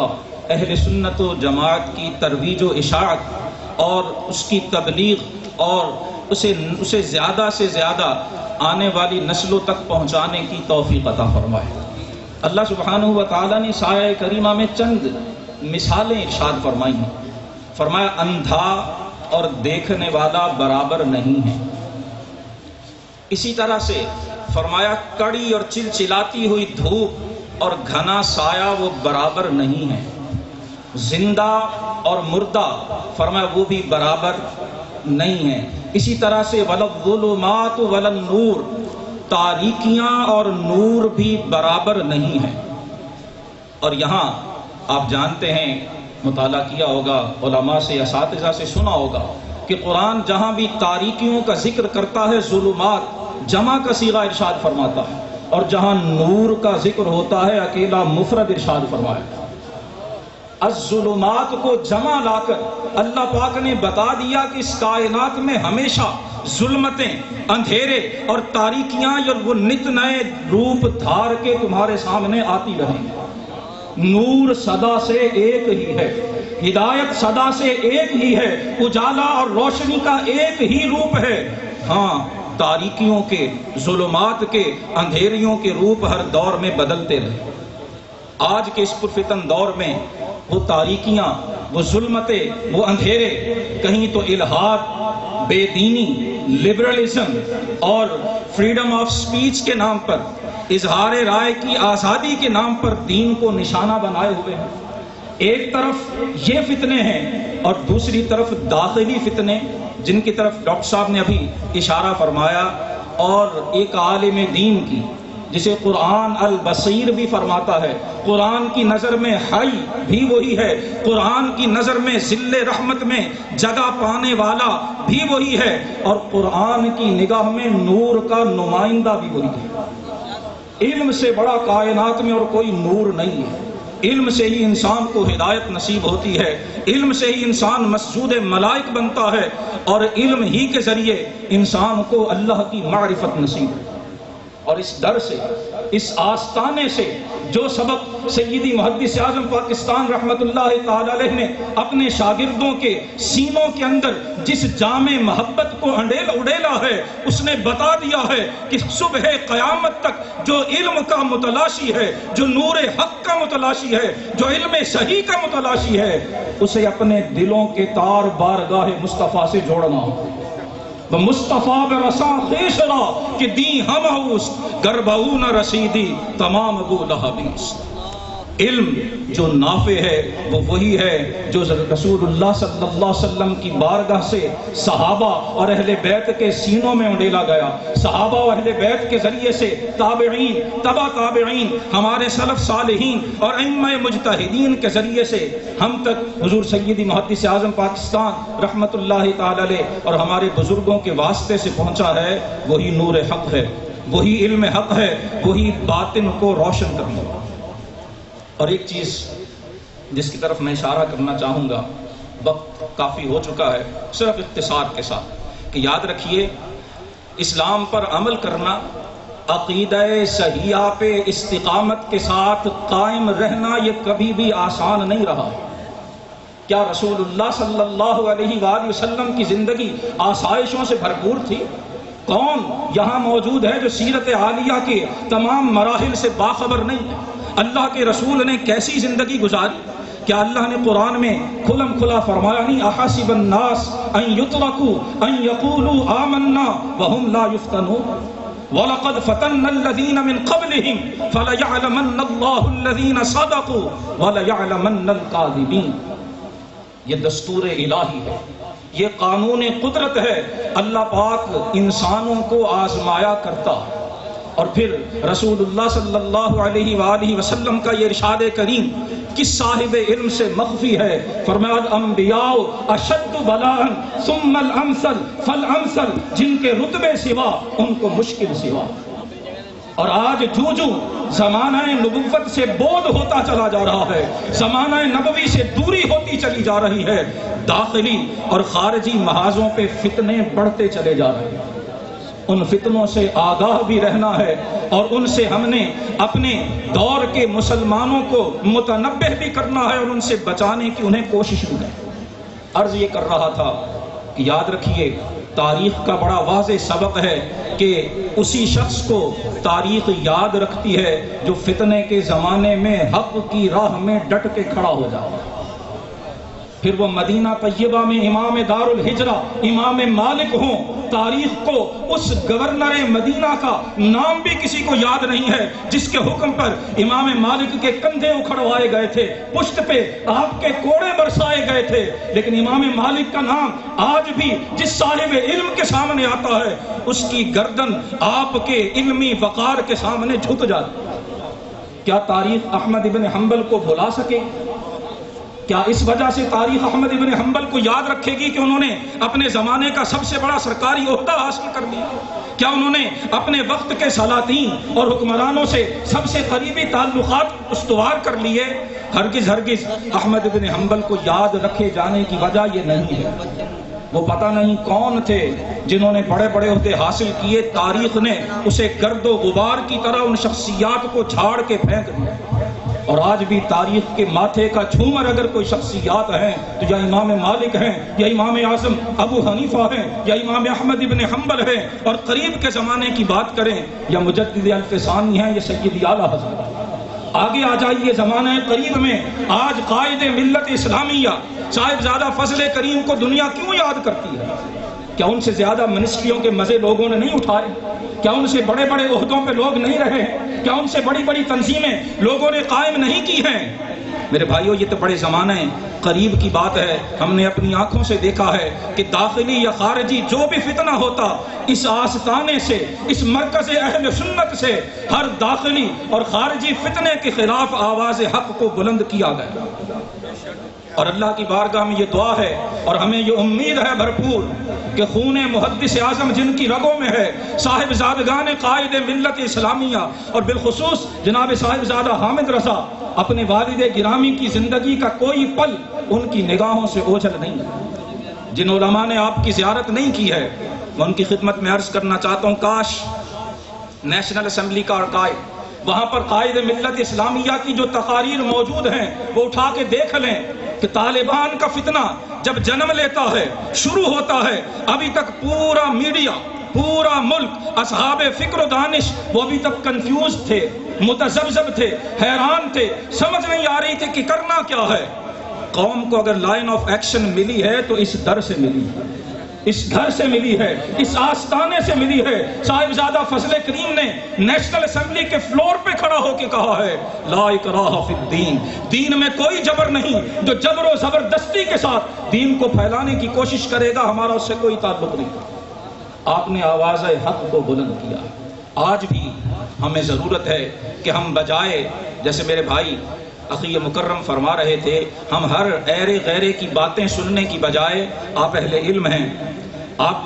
اہل سنت و جماعت کی ترویج و اشاعت اور اس کی تبلیغ اور اسے زیادہ سے زیادہ آنے والی نسلوں تک پہنچانے کی توفیق عطا فرمائے. اللہ سبحانہ و تعالیٰ نے سایہ کریمہ میں چند مثالیں ارشاد فرمائی ہیں. فرمایا اندھا اور دیکھنے والا برابر نہیں ہے. اسی طرح سے فرمایا کڑی اور چلچلاتی ہوئی دھوپ اور گھنا سایہ وہ برابر نہیں ہے. زندہ اور مردہ فرمایا وہ بھی برابر نہیں ہے. اسی طرح سے وَلَا الظُّلُمَاتُ وَلَا النُّورُ، تاریکیاں اور نور بھی برابر نہیں ہیں. اور یہاں آپ جانتے ہیں، مطالعہ کیا ہوگا، علماء سے، اساتذہ سے سنا ہوگا کہ قرآن جہاں بھی تاریکیوں کا ذکر کرتا ہے ظلمات جمع کا صیغہ ارشاد فرماتا ہے، اور جہاں نور کا ذکر ہوتا ہے اکیلا مفرد ارشاد فرمایا. الظلمات کو جمع لا کر اللہ پاک نے بتا دیا کہ اس کائنات میں ہمیشہ ظلمتیں، اندھیرے اور تاریکیاں وہ نت نئے روپ دھار کے تمہارے سامنے آتی رہیں. نور صدا سے ایک ہی ہے، ہدایت صدا سے ایک ہی ہے، اجالا اور روشنی کا ایک ہی روپ ہے. ہاں، تاریکیوں کے، ظلمات کے، اندھیریوں کے روپ ہر دور میں بدلتے رہے. آج کے اس پرفتن دور میں وہ تاریکیاں، وہ ظلمتیں، وہ اندھیرے کہیں تو الحاد، بے دینی، لبرلزم اور فریڈم آف سپیچ کے نام پر، اظہار رائے کی آزادی کے نام پر دین کو نشانہ بنائے ہوئے ہیں. ایک طرف یہ فتنے ہیں اور دوسری طرف داخلی فتنے جن کی طرف ڈاکٹر صاحب نے ابھی اشارہ فرمایا. اور ایک عالم دین کی جسے قرآن البصیر بھی فرماتا ہے، قرآن کی نظر میں حی بھی وہی ہے، قرآن کی نظر میں ذل رحمت میں جگہ پانے والا بھی وہی ہے، اور قرآن کی نگاہ میں نور کا نمائندہ بھی وہی ہے. علم سے بڑا کائنات میں اور کوئی نور نہیں ہے. علم سے ہی انسان کو ہدایت نصیب ہوتی ہے، علم سے ہی انسان مسجود ملائک بنتا ہے، اور علم ہی کے ذریعے انسان کو اللہ کی معرفت نصیب ہے. اور اس در سے، اس آستانے سے جو سبق سیدی محدث اعظم پاکستان رحمت اللہ تعالی علیہ نے اپنے شاگردوں کے سینوں کے اندر جس جام محبت کو اڈیلا ہے، اس نے بتا دیا ہے کہ صبح قیامت تک جو علم کا متلاشی ہے، جو نور حق کا متلاشی ہے، جو علم صحیح کا متلاشی ہے، اسے اپنے دلوں کے تار بارگاہ مصطفیٰ سے جوڑنا ہو۔ مصطفیٰ برساں خیش را کہ دی ہم اوست گربہو نہ رسیدی تمام ابو لہبیست۔ علم جو نافع ہے وہ وہی ہے جو رسول اللہ صلی اللہ علیہ وسلم کی بارگاہ سے صحابہ اور اہل بیت کے سینوں میں اڈیلا گیا، صحابہ اور اہل بیت کے ذریعے سے تابعین، تبع تابعین، ہمارے سلف صالحین اور ائمہ مجتہدین کے ذریعے سے ہم تک حضور سیدی محدث اعظم پاکستان رحمت اللہ تعالی علیہ اور ہمارے بزرگوں کے واسطے سے پہنچا ہے۔ وہی نور حق ہے، وہی علم حق ہے، وہی باطن کو روشن کرنے والا۔ اور ایک چیز جس کی طرف میں اشارہ کرنا چاہوں گا، وقت کافی ہو چکا ہے، صرف اختصار کے ساتھ، کہ یاد رکھیے اسلام پر عمل کرنا، عقیدہ صحیحہ پہ استقامت کے ساتھ قائم رہنا یہ کبھی بھی آسان نہیں رہا۔ کیا رسول اللہ صلی اللہ علیہ وآلہ وسلم کی زندگی آسائشوں سے بھرپور تھی؟ کون یہاں موجود ہے جو سیرت عالیہ کے تمام مراحل سے باخبر نہیں ہے؟ اللہ کے رسول نے کیسی زندگی گزاری؟ کیا اللہ نے قرآن میں کھلم کھلا فرمایا نہیں احسب الناس ان یترکوا ان یقولوا آمنا وهم لا یفتنون وَلَقَدْ فَتَنَّ الَّذِينَ مِنْ قَبْلِهِمْ فَلَيَعْلَمَنَّ اللَّهُ الَّذِينَ صَدَقُوا وَلَيَعْلَمَنَّ الْكَاذِبِينَ۔ یہ دستور الہی ہے، یہ قانون قدرت ہے۔ اللہ پاک انسانوں کو آزمایا کرتا، اور پھر رسول اللہ صلی اللہ علیہ وآلہ وسلم کا یہ ارشاد کریم کس صاحب علم سے مخفی ہے؟ فرمایا الانبیاء اشد بلاء ثم الامثل فالامثل، جن کے رتبے سوا ان کو مشکل سوا۔ اور آج جو زمانہ نبوت سے بود ہوتا چلا جا رہا ہے، زمانہ نبوی سے دوری ہوتی چلی جا رہی ہے، داخلی اور خارجی محاذوں پہ فتنے بڑھتے چلے جا رہے ہیں۔ ان فتنوں سے آگاہ بھی رہنا ہے اور ان سے ہم نے اپنے دور کے مسلمانوں کو متنبہ بھی کرنا ہے اور ان سے بچانے کی انہیں کوشش بھی کریں۔ عرض یہ کر رہا تھا کہ یاد رکھیے تاریخ کا بڑا واضح سبق ہے کہ اسی شخص کو تاریخ یاد رکھتی ہے جو فتنے کے زمانے میں حق کی راہ میں ڈٹ کے کھڑا ہو جائے۔ پھر وہ مدینہ طیبہ میں امام دار الہجرہ امام مالک ہوں، تاریخ کو اس گورنر مدینہ کا نام بھی کسی کو یاد نہیں ہے جس کے حکم پر امام مالک کے کندھے اکھڑوائے گئے تھے، پشت پہ آپ کے کوڑے برسائے گئے تھے، لیکن امام مالک کا نام آج بھی جس صاحب علم کے سامنے آتا ہے اس کی گردن آپ کے علمی وقار کے سامنے جھک جاتی۔ کیا تاریخ احمد ابن حنبل کو بھلا سکے؟ کیا اس وجہ سے تاریخ احمد ابن حنبل کو یاد رکھے گی کہ انہوں نے اپنے زمانے کا سب سے بڑا سرکاری عہدہ حاصل کر لیا؟ کیا انہوں نے اپنے وقت کے سلاطین اور حکمرانوں سے سب سے قریبی تعلقات استوار کر لیے؟ ہرگز ہرگز احمد ابن حنبل کو یاد رکھے جانے کی وجہ یہ نہیں ہے۔ وہ پتہ نہیں کون تھے جنہوں نے بڑے بڑے عہدے حاصل کیے، تاریخ نے اسے گرد و غبار کی طرح ان شخصیات کو جھاڑ کے پھینک دیا۔ اور آج بھی تاریخ کے ماتھے کا جھومر اگر کوئی شخصیات ہیں تو یا امام مالک ہیں، یا امام اعظم ابو حنیفہ ہیں، یا امام احمد ابن حنبل ہیں، اور قریب کے زمانے کی بات کریں یا مجدد الف ثانی ہیں یا سید اعلیٰ حضرت۔ آگے آ جائیے زمانہ قریب میں، آج قائد ملت اسلامیہ صاحبزادہ فضل کریم کو دنیا کیوں یاد کرتی ہے؟ کیا ان سے زیادہ منسٹریوں کے مزے لوگوں نے نہیں اٹھائے؟ کیا ان سے بڑے بڑے عہدوں پہ لوگ نہیں رہے؟ کیا ان سے بڑی بڑی تنظیمیں لوگوں نے قائم نہیں کی ہیں؟ میرے بھائیوں یہ تو بڑے زمانہ قریب کی بات ہے، ہم نے اپنی آنکھوں سے دیکھا ہے کہ داخلی یا خارجی جو بھی فتنہ ہوتا، اس آستانے سے، اس مرکز اہل سنت سے ہر داخلی اور خارجی فتنے کے خلاف آواز حق کو بلند کیا گیا۔ اور اللہ کی بارگاہ میں یہ دعا ہے اور ہمیں یہ امید ہے بھرپور کہ خون محدث اعظم جن کی رگوں میں ہے، صاحبزادگان قائد ملت اسلامیہ اور بالخصوص جناب صاحبزادہ حامد رضا، اپنے والد گرامی کی زندگی کا کوئی پل ان کی نگاہوں سے اوجھل نہیں ہے۔ جن علماء نے آپ کی زیارت نہیں کی ہے میں ان کی خدمت میں عرض کرنا چاہتا ہوں، نیشنل اسمبلی کا عقائد، وہاں پر قائد ملت اسلامیہ کی جو تقاریر موجود ہیں وہ اٹھا کے دیکھ لیں کہ طالبان کا فتنہ جب جنم لیتا ہے، شروع ہوتا ہے، ابھی تک پورا میڈیا، پورا ملک، اصحاب فکر و دانش وہ ابھی تک کنفیوز تھے، متذبذب تھے، حیران تھے، سمجھ نہیں آ رہی تھی کہ کرنا کیا ہے۔ قوم کو اگر لائن آف ایکشن ملی ہے تو اس در سے ملی ہے، اس گھر سے ملی ہے، اس آستانے سے ملی ہے۔ صاحبزادہ فضل کریم نے نیشنل اسمبلی کے فلور پہ کھڑا ہو کے کہا ہے لا اکراہ فی الدین، دین میں کوئی جبر نہیں، جو جبر و زبردستی کے ساتھ دین کو پھیلانے کی کوشش کرے گا ہمارا اس سے کوئی تعلق نہیں۔ آپ نے آواز حق کو بلند کیا۔ آج بھی ہمیں ضرورت ہے کہ ہم بجائے، جیسے میرے بھائی اخی مکرم فرما رہے تھے، ہم ہر ایرے غیرے کی باتیں سننے کی بجائے، آپ اہل علم ہیں، آپ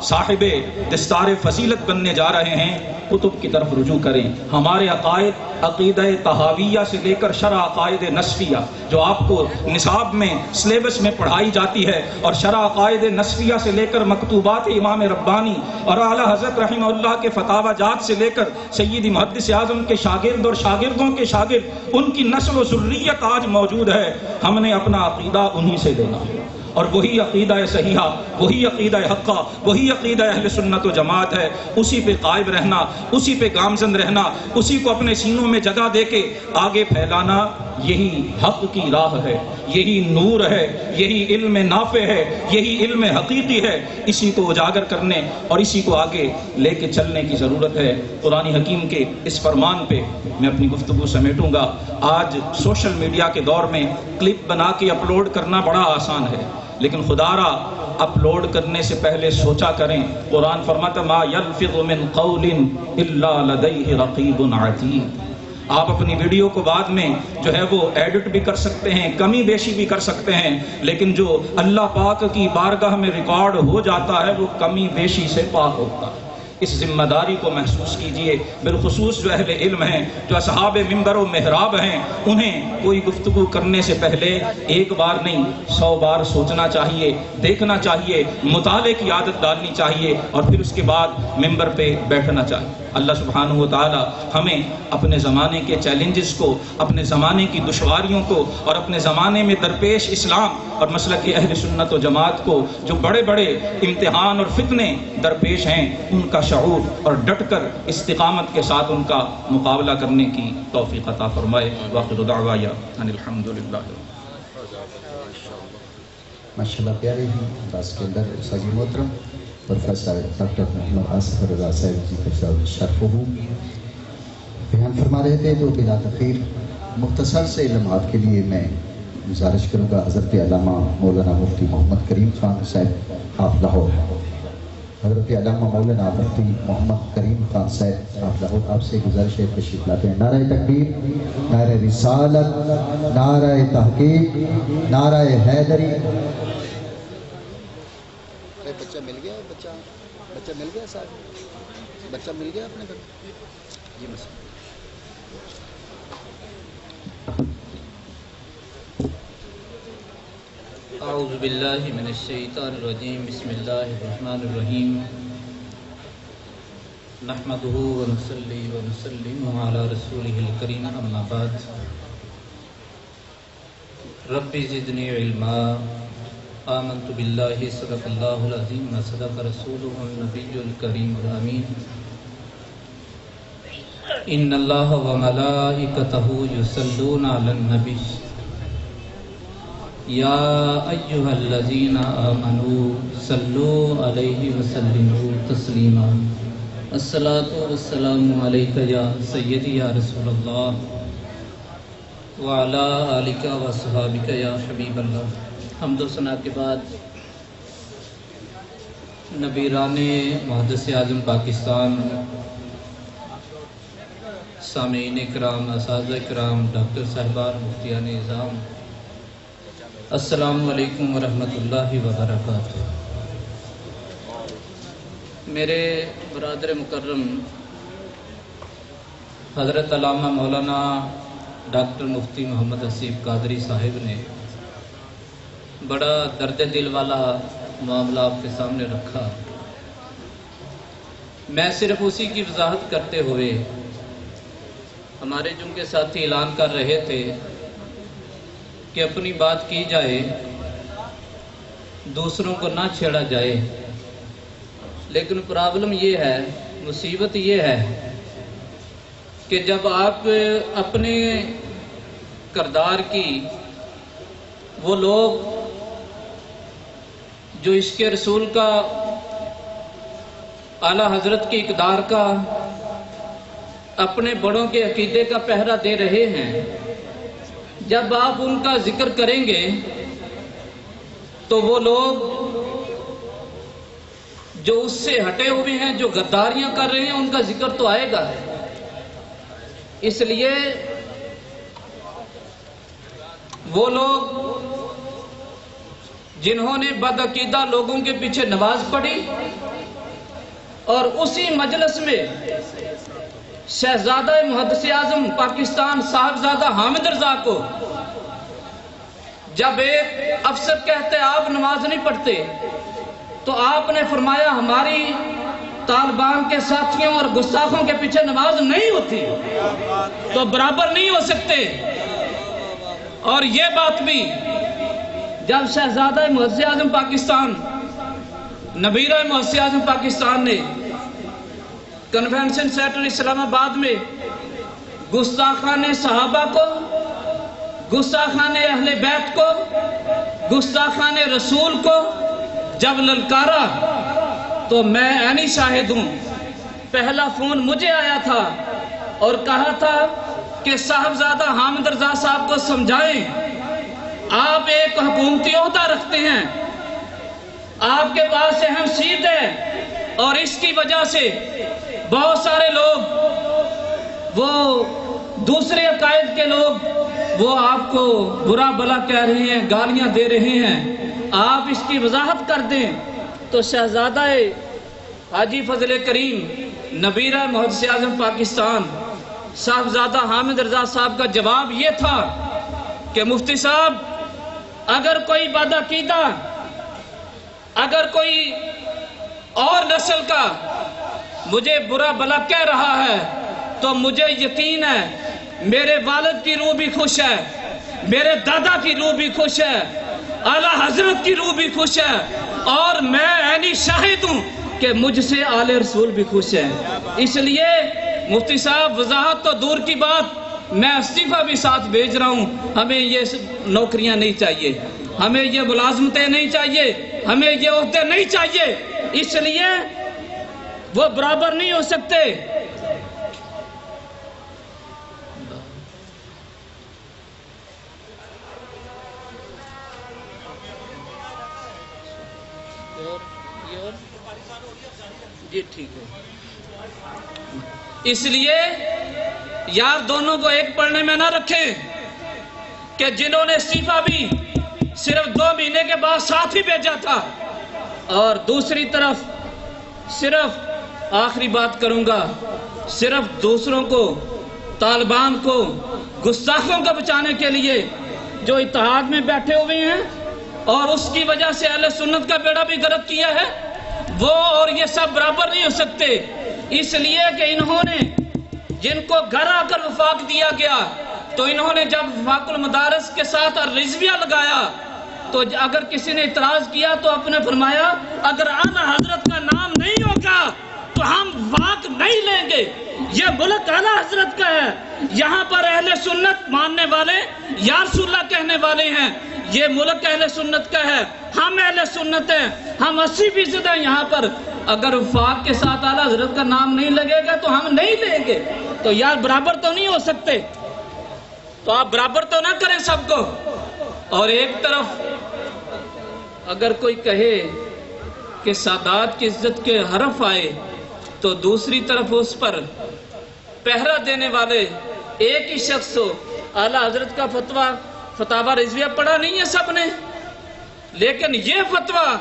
صاحب دستار فضیلت بننے جا رہے ہیں، کتب کی طرف رجوع کریں۔ ہمارے عقائد، عقیدہ طحاویہ سے لے کر شرع عقائد نصفیہ جو آپ کو نصاب میں سلیبس میں پڑھائی جاتی ہے، اور شرع عقائد نصفیہ سے لے کر مکتوبات امام ربانی اور اعلیٰ حضرت رحمہ اللہ کے فتاوی جات سے لے کر سیدی محدث اعظم کے شاگرد اور شاگردوں کے شاگرد، ان کی نسل و ذریت آج موجود ہے۔ ہم نے اپنا عقیدہ انہی سے لینا ہے، اور وہی عقیدہ صحیحہ، وہی عقیدہ حقہ، وہی عقیدہ اہل سنت و جماعت ہے۔ اسی پہ قائم رہنا، اسی پہ گامزن رہنا، اسی کو اپنے سینوں میں جگہ دے کے آگے پھیلانا، یہی حق کی راہ ہے، یہی نور ہے، یہی علم نافع ہے، یہی علم حقیقی ہے۔ اسی کو اجاگر کرنے اور اسی کو آگے لے کے چلنے کی ضرورت ہے۔ قرآن حکیم کے اس فرمان پہ میں اپنی گفتگو سمیٹوں گا۔ آج سوشل میڈیا کے دور میں کلپ بنا کے اپلوڈ کرنا بڑا آسان ہے، لیکن خدا را اپلوڈ کرنے سے پہلے سوچا کریں۔ قرآن فرماتا ما یلفظ من قول الا لدیہ رقیب عتید۔ آپ اپنی ویڈیو کو بعد میں جو ہے وہ ایڈٹ بھی کر سکتے ہیں، کمی بیشی بھی کر سکتے ہیں، لیکن جو اللہ پاک کی بارگاہ میں ریکارڈ ہو جاتا ہے وہ کمی بیشی سے پاک ہوتا ہے۔ اس ذمہ داری کو محسوس کیجئے۔ بالخصوص جو اہل علم ہیں، جو اصحاب منبر و محراب ہیں، انہیں کوئی گفتگو کرنے سے پہلے ایک بار نہیں 100 بار سوچنا چاہیے، دیکھنا چاہیے، مطالعے کی عادت ڈالنی چاہیے، اور پھر اس کے بعد منبر پہ بیٹھنا چاہیے۔ اللہ سبحانہ و تعالی ہمیں اپنے زمانے کے چیلنجز کو، اپنے زمانے کی دشواریوں کو، اور اپنے زمانے میں درپیش اسلام اور مسلک اہل سنت و جماعت کو جو بڑے بڑے امتحان اور فتنے درپیش ہیں، ان کا شعور اور ڈٹ کر استقامت کے ساتھ ان کا مقابلہ کرنے کی توفیق عطا فرمائے۔ وآخر دعوانا ان الحمدللہ۔ ماشاءاللہ پیارے ہی انداز کے اندر ساجی محترم پروفیسر ڈاکٹر محمد آصف رضا صاحب جی کا شرف ہو بیان فرما رہے تھے، تو بلا تاخیر مختصر سے لمحات کے لیے میں گزارش کروں گا حضرت علامہ مولانا مفتی محمد کریم خان صاحب آپ لاہور، حضرت علامہ مولانا مفتی محمد کریم خان صاحب آپ لاہور، آپ سے گزارش ہے تشریف لاتے ہیں۔ نعرہ تکبیر، نعرہ رسالت، نعرہ تحقیق، نعرہ حیدری۔ بچہ مل گیا، بچہ مل گیا صاحب، بچہ مل گیا اپنے گھر جی مسئلہ۔ اعوذ باللہ من الشیطان الرجیم، بسم اللہ الرحمن الرحیم، نحمدہ ونصلی ونسلم علی رسولہ الکریم، اما بعد، رب زدنی علما، آمنت باللہ، صدق اللہ العظیم وصدق رسولہ النبی الکریم الامین، ان اللہ وملائکتہ یصلون علی النبی یا ایہا الذین آمنوا صلوا علیہ وسلموا تسلیما۔ الصلاۃ والسلام علیک یا سیدی یا رسول اللہ وعلی آلک وصحابک یا حبیب اللہ۔ حمد و ثنا کے بعد نبیران محدث اعظم پاکستان، سامعین کرام، اساتذہ کرام، ڈاکٹر صاحبان، مفتیان نظام، السلام علیکم ورحمۃ اللہ وبرکاتہ۔ میرے برادر مکرم حضرت علامہ مولانا ڈاکٹر مفتی محمد حسیب قادری صاحب نے بڑا درد دل والا معاملہ آپ کے سامنے رکھا۔ میں صرف اسی کی وضاحت کرتے ہوئے، ہمارے جن کے ساتھی اعلان کر رہے تھے کہ اپنی بات کی جائے، دوسروں کو نہ چھیڑا جائے، لیکن پرابلم یہ ہے، مصیبت یہ ہے کہ جب آپ اپنے کردار کی وہ لوگ جو عشق رسول کا، اعلیٰ حضرت کی اقدار کا، اپنے بڑوں کے عقیدے کا پہرا دے رہے ہیں، جب آپ ان کا ذکر کریں گے تو وہ لوگ جو اس سے ہٹے ہوئے ہیں، جو غداریاں کر رہے ہیں، ان کا ذکر تو آئے گا۔ اس لیے وہ لوگ جنہوں نے بدعقیدہ لوگوں کے پیچھے نماز پڑھی اور اسی مجلس میں شہزادہ محدث اعظم پاکستان صاحبزادہ حامد رضا کو جب ایک افسر کہتے آپ نماز نہیں پڑھتے، تو آپ نے فرمایا ہماری طالبان کے ساتھیوں اور گستاخوں کے پیچھے نماز نہیں ہوتی، تو برابر نہیں ہو سکتے۔ اور یہ بات بھی جب شہزادہ محدث اعظم پاکستان، نبیرہ محدث اعظم پاکستان نے کنونشن سینٹر اسلام آباد میں گستاخان صحابہ کو، گستاخان اہل بیت کو، گستاخان رسول کو جب للکارا، تو میں عینی شاہد ہوں۔ پہلا فون مجھے آیا تھا اور کہا تھا کہ صاحبزادہ حامد رضا صاحب کو سمجھائیں، آپ ایک حکومتی عہدہ رکھتے ہیں، آپ کے پاس اہم سیٹ ہے، اور اس کی وجہ سے بہت سارے لوگ، وہ دوسرے عقائد کے لوگ، وہ آپ کو برا بلا کہہ رہے ہیں، گالیاں دے رہے ہیں، آپ اس کی وضاحت کر دیں۔ تو شہزادہ حاجی فضل کریم نبیرہ محدث اعظم پاکستان صاحبزادہ حامد رضا صاحب کا جواب یہ تھا کہ مفتی صاحب، اگر کوئی بدعقیدہ، اگر کوئی اور نسل کا مجھے برا بلا کہہ رہا ہے، تو مجھے یقین ہے میرے والد کی روح بھی خوش ہے، میرے دادا کی روح بھی خوش ہے، اعلیٰ حضرت کی روح بھی خوش ہے، اور میں عینی شاہد ہوں کہ مجھ سے آل رسول بھی خوش ہے۔ اس لیے مفتی صاحب، وضاحت تو دور کی بات، میں استعفیٰ بھی ساتھ بھیج رہا ہوں۔ ہمیں یہ نوکریاں نہیں چاہیے، ہمیں یہ ملازمتیں نہیں چاہیے، ہمیں یہ عہدے نہیں چاہیے، اس لیے وہ برابر نہیں ہو سکتے۔ جی ٹھیک ہے۔ اس لیے یار دونوں کو ایک پڑھنے میں نہ رکھیں کہ جنہوں نے استعفیٰ بھی صرف 2 مہینے کے بعد ساتھ ہی بھیجا تھا، اور دوسری طرف صرف آخری بات کروں گا، صرف دوسروں کو، طالبان کو، گستاخوں کو بچانے کے لیے جو اتحاد میں بیٹھے ہوئے ہیں اور اس کی وجہ سے اہل سنت کا بیڑا بھی غرق کیا ہے، وہ اور یہ سب برابر نہیں ہو سکتے۔ اس لیے کہ انہوں نے، جن کو گھر آ کر وفاق دیا گیا، تو انہوں نے جب وفاق المدارس کے ساتھ الرضویہ لگایا، تو اگر کسی نے اعتراض کیا تو آپ نے فرمایا اگر اعلیٰ حضرت کا نام نہیں ہوگا تو ہم وفاق نہیں لیں گے۔ یہ ملک اعلیٰ حضرت کا ہے، یہاں پر اہل سنت ماننے والے یا رسول اللہ کہنے والے ہیں، یہ ملک اہل سنت کا ہے، ہم اہل سنت ہیں، ہم 80% ہیں یہاں پر۔ اگر وفاق کے ساتھ اعلیٰ حضرت کا نام نہیں لگے گا تو ہم نہیں لیں گے۔ تو یار برابر تو نہیں ہو سکتے، تو آپ برابر تو نہ کریں سب کو۔ اور ایک طرف اگر کوئی کہے کہ سادات کی عزت کے حرف آئے، تو دوسری طرف اس پر پہرا دینے والے ایک ہی شخص ہو۔ اعلیٰ حضرت کا فتویٰ، فتاوی رضویہ پڑھا نہیں ہے سب نے، لیکن یہ فتویٰ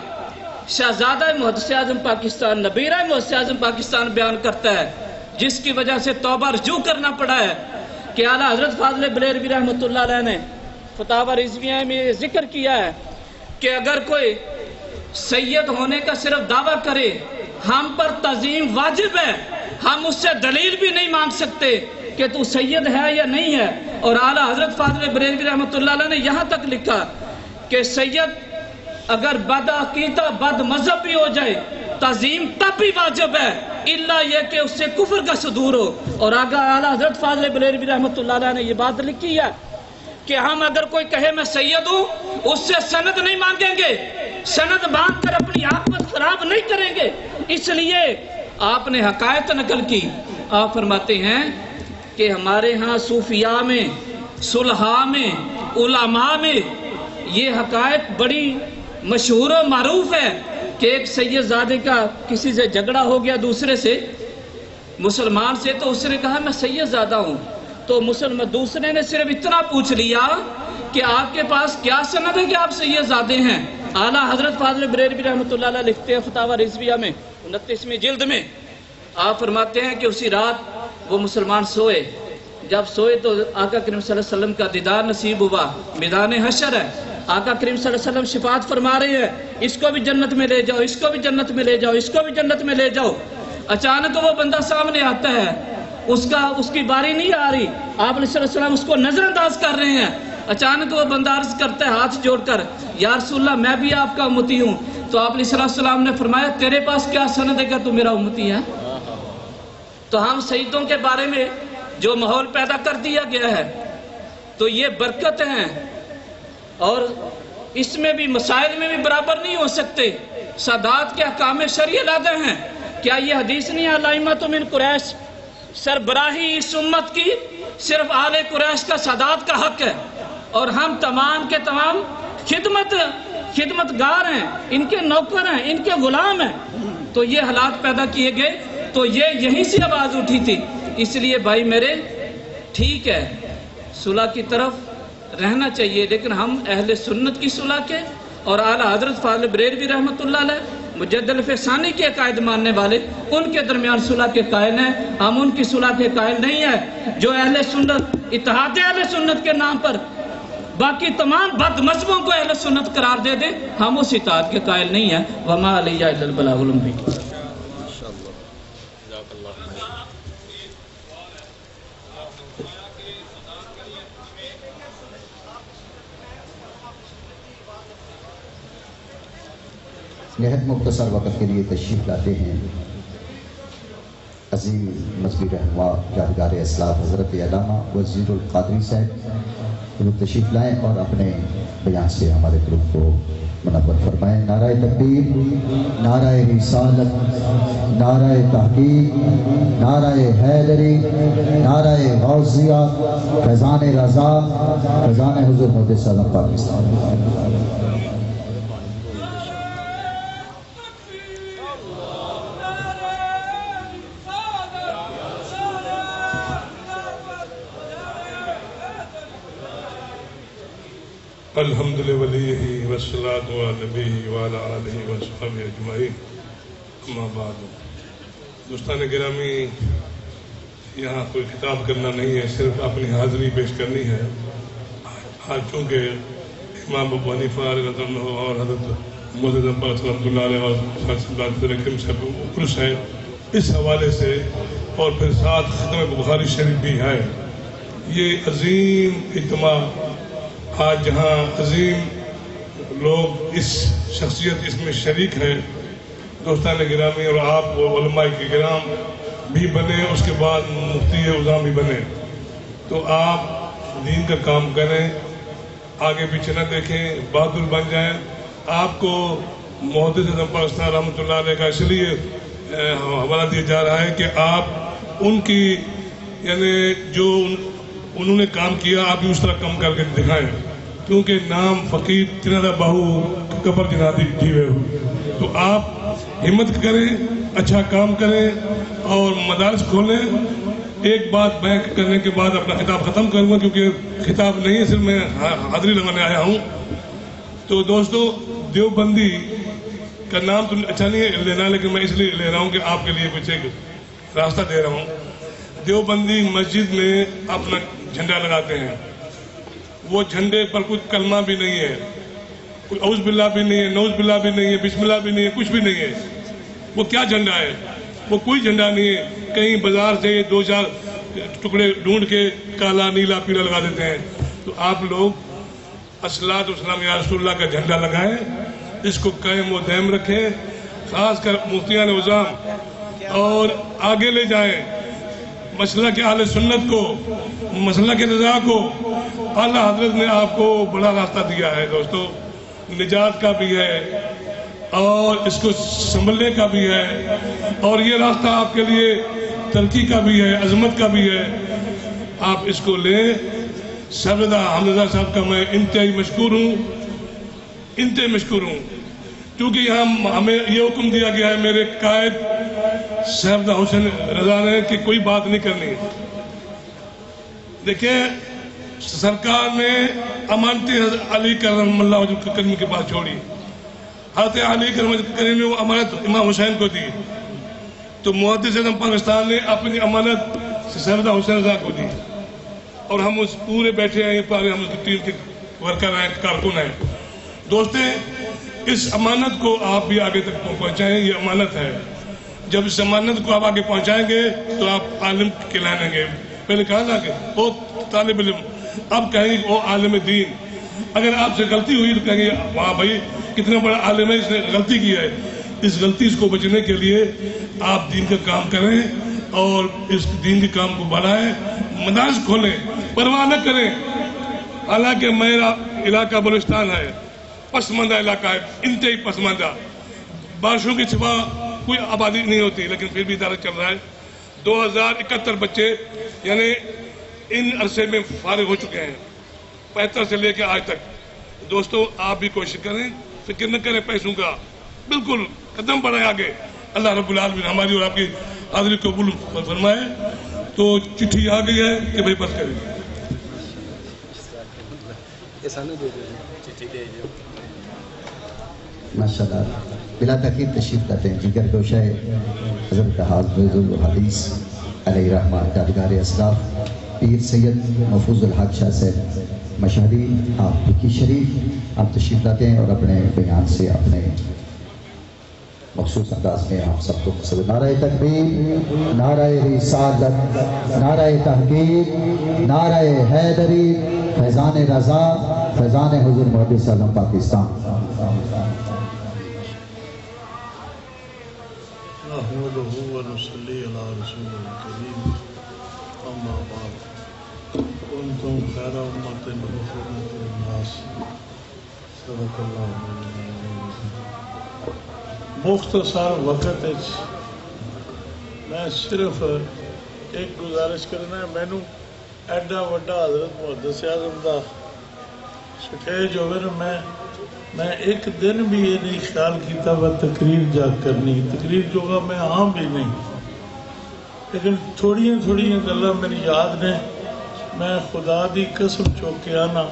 شہزادہ محدث اعظم پاکستان، نبیرہ محدث اعظم پاکستان بیان کرتا ہے، جس کی وجہ سے توبہ رجوع کرنا پڑا ہے کہ اعلیٰ حضرت فاضل بریلوی رحمۃ اللہ علیہ نے فتاوی رضویہ میں یہ ذکر کیا ہے کہ اگر کوئی سید ہونے کا صرف دعویٰ کرے، ہم پر تعظیم واجب ہے، ہم اس سے دلیل بھی نہیں مانگ سکتے کہ تو سید ہے یا نہیں ہے۔ اور اعلیٰ حضرت فاضل بریلوی رحمۃ اللہ علیہ نے یہاں تک لکھا کہ سید اگر بد عقیدہ بد مذہب بھی ہو جائے تعظیم تب بھی واجب ہے، الا یہ کہ اس سے کفر کا صدور ہو۔ اور آگے اعلیٰ حضرت فاضل بریلوی رحمۃ اللہ علیہ نے یہ بات لکھی ہے کہ ہم اگر کوئی کہے میں سید ہوں، اس سے سند نہیں مانگیں گے، سند مانگ کر اپنی عاقبت خراب نہیں کریں گے۔ اس لیے آپ نے حقائق نقل کی۔ آپ فرماتے ہیں کہ ہمارے ہاں صوفیاء میں، صلحاء میں، علماء میں یہ حقائق بڑی مشہور و معروف ہے کہ ایک سید زادے کا کسی سے جھگڑا ہو گیا دوسرے سے، مسلمان سے، تو اس نے کہا میں سید زادہ ہوں، تو مسلمان دوسرے نے صرف اتنا پوچھ لیا کہ آپ کے پاس کیا سند ہے کہ آپ سید زادے ہیں؟ اعلیٰ حضرت فاضل بریلوی رحمۃ اللہ علیہ لکھتے ہیں فتاوی رضویہ میں 29ویں جلد میں، آپ فرماتے ہیں کہ اسی رات وہ مسلمان سوئے، جب سوئے تو آقا کریم صلی اللہ علیہ وسلم کا دیدار نصیب ہوا، میدان حشر ہے، آقا کریم صلی اللہ علیہ وسلم شفاعت فرما رہے ہیں، اس کو بھی جنت میں لے جاؤ، اس کو بھی جنت میں لے جاؤ، اس کو بھی جنت میں لے جاؤ۔ اچانک وہ بندہ سامنے آتا ہے، اس کی باری نہیں آ رہی، آپ صلی اللہ علیہ وسلم اس کو نظر انداز کر رہے ہیں۔ اچانک وہ بندہ عرض کرتا ہے ہاتھ جوڑ کر، یا رسول اللہ میں بھی آپ کا امتی ہوں۔ تو آپ صلی اللہ علیہ وسلم نے فرمایا تیرے پاس کیا سند ہے کہ تو میرا امتی ہے؟ تو ہم سیدوں کے بارے میں جو ماحول پیدا کر دیا گیا ہے تو یہ برکت ہیں، اور اس میں بھی مسائل میں بھی برابر نہیں ہو سکتے۔ سادات کے احکام شرعی علیحدہ ہیں، کیا یہ حدیث نہیں ہے الائمۃ من قریش، سربراہی اس امت کی صرف آل قریش کا سادات کا حق ہے، اور ہم تمام کے تمام خدمتگار ہیں، ان کے نوکر ہیں، ان کے غلام ہیں۔ تو یہ حالات پیدا کیے گئے، تو یہ یہیں سے آواز اٹھی تھی۔ اس لیے بھائی میرے ٹھیک ہے صلح کی طرف رہنا چاہیے، لیکن ہم اہل سنت کی صلح کے اور اعلیٰ حضرت فاضل بریلوی رحمۃ اللہ علیہ مجدد الفسانی کے عقائد ماننے والے ان کے درمیان صلح کے قائل ہیں، ہم ان کی صلح کے قائل نہیں ہیں۔ جو اہل سنت اتحاد اہل سنت کے نام پر باقی تمام بد مذہبوں کو اہل سنت قرار دے دے، ہم اس اتحاد کے قائل نہیں ہیں۔ وما علیہ الا البلاغ المبین۔ نہایت مختصر وقت کے لیے تشریف لاتے ہیں عظیم مذہبی رہنما یادگار اسلاف حضرت علامہ وزیر القادری صاحب، وہ تشریف لائیں اور اپنے بیان سے ہمارے گروپ کو منور فرمائیں۔ نعرہ تکبیر، نعرہ رسالت، نعرہ تحقیق، نعرہ حیدری، نعرہ غوثیہ، فیضان رضا، فیضان حضور محدث اعظم پاکستان۔ الحمد للہ والصلاۃ والنبی وعلی آلہ وصحبہ اجمعین، اما بعد۔ دوستان گرامی، یہاں کوئی خطاب کرنا نہیں ہے، صرف اپنی حاضری پیش کرنی ہے۔ آج چونکہ امام ابو حنیفہ رضی اللہ عنہ اور حضرت معزز عباس رحمۃ اللہ علیہ اور صاحب عرس ہے، اس حوالے سے اور پھر ساتھ ختم بخاری شریف بھی ہے، یہ عظیم اجتماع آج جہاں عظیم لوگ اس شخصیت اس میں شریک ہیں، دوستان گرامی، اور آپ علماء کرام بھی بنے، اس کے بعد مفتی اعظم بھی بنے، تو آپ دین کا کام کریں، آگے پیچھے نہ دیکھیں، بہادر بن جائیں۔ آپ کو محدث اعظم پاکستان رحمۃ اللہ علیہ کا اس لیے حوالہ دیا جا رہا ہے کہ آپ ان کی یعنی جو انہوں نے کام کیا آپ بھی اس طرح کام کر کے دکھائیں، کیونکہ نام فقیر تنادہ بہو قبر جنادی جیوے ہو۔ تو آپ ہمت کریں، اچھا کام کریں اور مدارس کھولیں۔ ایک بات میں کرنے کے بعد اپنا خطاب ختم کروں گا، کیونکہ خطاب نہیں ہے، صرف میں حاضری لگانے آیا ہوں۔ تو دوستو، دیوبندی کا نام تو اچھا نہیں ہے لینا، لیکن میں اس لیے لے رہا ہوں کہ آپ کے لیے کچھ ایک راستہ دے رہا ہوں۔ دیوبندی مسجد میں اپنا جھنڈا لگاتے ہیں، وہ جھنڈے پر کچھ کلمہ بھی نہیں ہے، کوئی اعوذ باللہ بھی نہیں ہے، نعوذ باللہ بھی نہیں ہے، بسم اللہ بھی نہیں ہے، کچھ بھی نہیں ہے۔ وہ کیا جھنڈا ہے؟ وہ کوئی جھنڈا نہیں ہے. کہیں بازار سے 2-4 ٹکڑے ڈھونڈ کے کالا نیلا پیلا لگا دیتے ہیں. تو آپ لوگ الصلاۃ والسلام یا رسول اللہ کا جھنڈا لگائیں, اس کو قائم و دائم رکھیں, خاص کر مفتیان نظام, اور آگے لے جائیں مسلک اہل سنت کو, مسلک رضا کو. اعلیٰ حضرت نے آپ کو بڑا راستہ دیا ہے دوستو, نجات کا بھی ہے اور اس کو سنبھلنے کا بھی ہے, اور یہ راستہ آپ کے لیے ترقی کا بھی ہے, عظمت کا بھی ہے. آپ اس کو لیں. سردا حمزہ صاحب کا میں انتہائی مشکور ہوں, انتہائی مشکور ہوں, کیونکہ یہاں ہمیں یہ حکم دیا گیا ہے میرے قائد سردا حسین رضا نے کہ کوئی بات نہیں کرنی. دیکھیں سرکار نے امانتی علی کرم اللہ وجہ کرم کے پاس چھوڑی, حضرت علی کریم نے وہ امانت امام حسین کو دی, تو محدث اعظم پاکستان نے اپنی امانت سردا حسین رضا کو دی, اور ہم اس پورے بیٹھے ہیں, ہم اس ٹیم کے ورکر ہیں, کارکن ہیں. دوستیں, اس امانت کو آپ بھی آگے تک پہنچائیں, یہ امانت ہے. جب اس امانت کو آپ آگے پہنچائیں گے تو آپ عالم کہلائیں گے. پہلے کہا نا کہ وہ طالب علم, اب کہیں گے وہ عالم دین. اگر آپ سے غلطی ہوئی تو کہیں گے واہ بھائی کتنا بڑا عالم ہے, اس نے غلطی کی ہے. اس غلطی کو بچنے کے لیے آپ دین کا کام کریں اور اس دین کے کام کو بڑھائیں, مدارس کھولیں, پرواہ نہ کریں. حالانکہ میرا علاقہ بلوچستان ہے, پسماندہ علاقہ ہے, انتہائی پسماندہ, بارشوں کی سوا کوئی آبادی نہیں ہوتی, لیکن پھر بھی ادارہ چل رہا ہے. 2071 بچے یعنی ان عرصے میں فارغ ہو چکے ہیں, 75 سے لے کے آج تک. دوستو آپ بھی کوشش کریں, فکر نہ کریں پیسوں کا, بالکل قدم بڑھائیں آگے. اللہ رب العالمین ہماری اور آپ کی حاضری کو قبول فرمائے. تو چٹھی آ گئی ہے کہ بھائی بس کریں. ماشاءاللہ بلا تاخیر تشریف لاتے ہیں جگر گوشہ حضرت حافظ الحدیث علیہ رحمہ یادگار اسلاف پیر سید محفوظ الحق شاہ صاحب مشہری. آپ کی شریف آپ تشریف لاتے ہیں اور اپنے بیان سے اپنے مخصوص انداز میں آپ سب کو پسند. نعرہ تکبیر, نعرہ رسالت, نعرہ تحقیق, نعرہ حیدری, فیضان رضا, فیضان حضور محدث اعظم پاکستان. نحمده ونصلي على رسوله الكريم اما بعد كنتم خير امة اخرجت للناس صدق الله. مختصر وقت میں صرف ایک گزارش کرنا ہے. مینو ایڈا وڈا حضرت محدث اعظم دا سٹیج ہوئے نا, میں ایک دن بھی یہ نہیں خیال کیتا وہ تقریر جا کرنی, تقریر جو گا میں عام بھی نہیں, لیکن تھوڑیاں گلاں میری یاد نے. میں خدا دی قسم چوکے آنا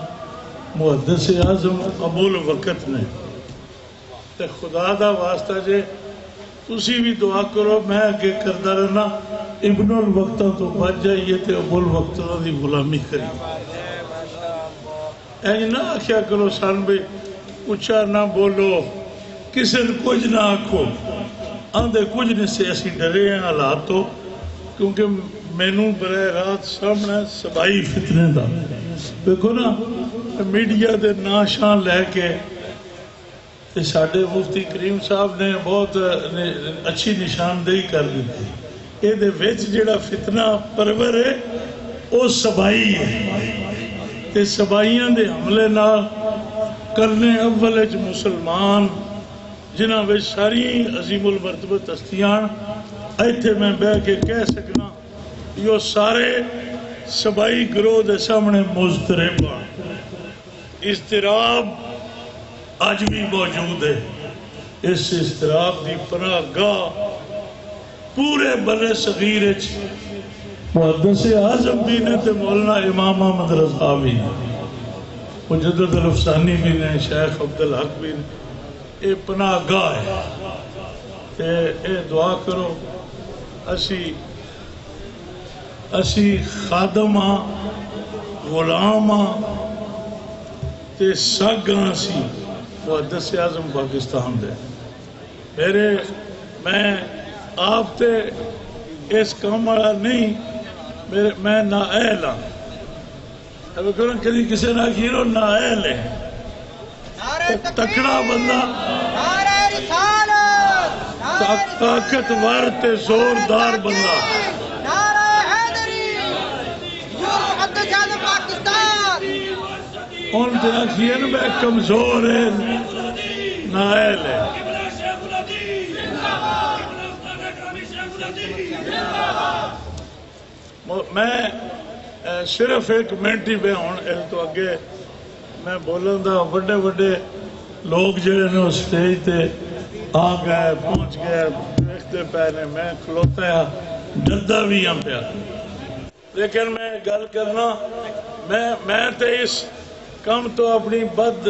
محدث اعظم ابول وقت نے, تے خدا دا واسطہ جے تسی بھی دعا کرو, میں اگے کردا رہنا ابن الوقتہ تو بچ جائیے تے ابول وقتہ دی غلامی کری. اینج نہ آکھیا کرو سان بھی اچھا نہ بولو, کسی نے کچھ نہ آکھو, آندھے کچھ نہیں سے اسی ڈرے ہیں حالات تو, کیونکہ مینوں براہ راست سامنے سبائی فتنے دا. دیکھو نا میڈیا دے ناشان لے کے ساڈے مفتی کریم صاحب نے بہت اچھی نشاندہی کر دی. یہ دے وچ جڑا فتنہ پرور ہے وہ سبائی ہے, تے سبائیاں دے حملے نہ کرنے اول وچ مسلمان جنہاں وچ ساری عظیم المرتبہ ہستیاں ایتھے میں بہ کے کہہ سکنا یہ سارے سبائی گروہ دے سامنے مضطرب ہیں. اضطراب آج بھی موجود ہے. اس اضطراب دی پناہ گاہ پورے بر صغیر محدث اعظم بھی نے تے مولانا امام احمد رضا بھی نے, مجدد الافسانی بھی نے, شیخ عبدالحق بھی نے. یہ پناہ گاہ ہے. اے دعا کرو اسی خادم ہاں, غلام ہاں, تے سگ ہاں اسی محدث اعظم پاکستان دے. میں آپ تے اس کام والا نہیں، میں نااہل ہاں۔ اب کدی کسی نہ کہو نااہل ہے، تکڑا بندہ، طاقتور تے زوردار بندہ، ان تے آخیے میں کمزور ہے، نااہل ہے۔ میں صرف ایک منٹ ہی پہ ہوں اس تو اگے میں بولن دا، بڑے بڑے لوگ جڑے نے اسٹیج تے آ گئے، پہنچ گئے، دیکھتے پے نے، میں کھلوتا ہاں، ڈردا بھی ہاں پیا، لیکن میں گل کرنا، میں تے اس کم تو اپنی بد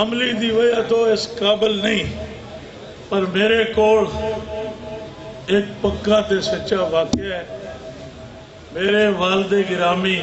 عملی دی وجہ تو اس قابل نہیں، پر میرے کول ایک پکا تے سچا واقعہ ہے۔ میرے والد گرامی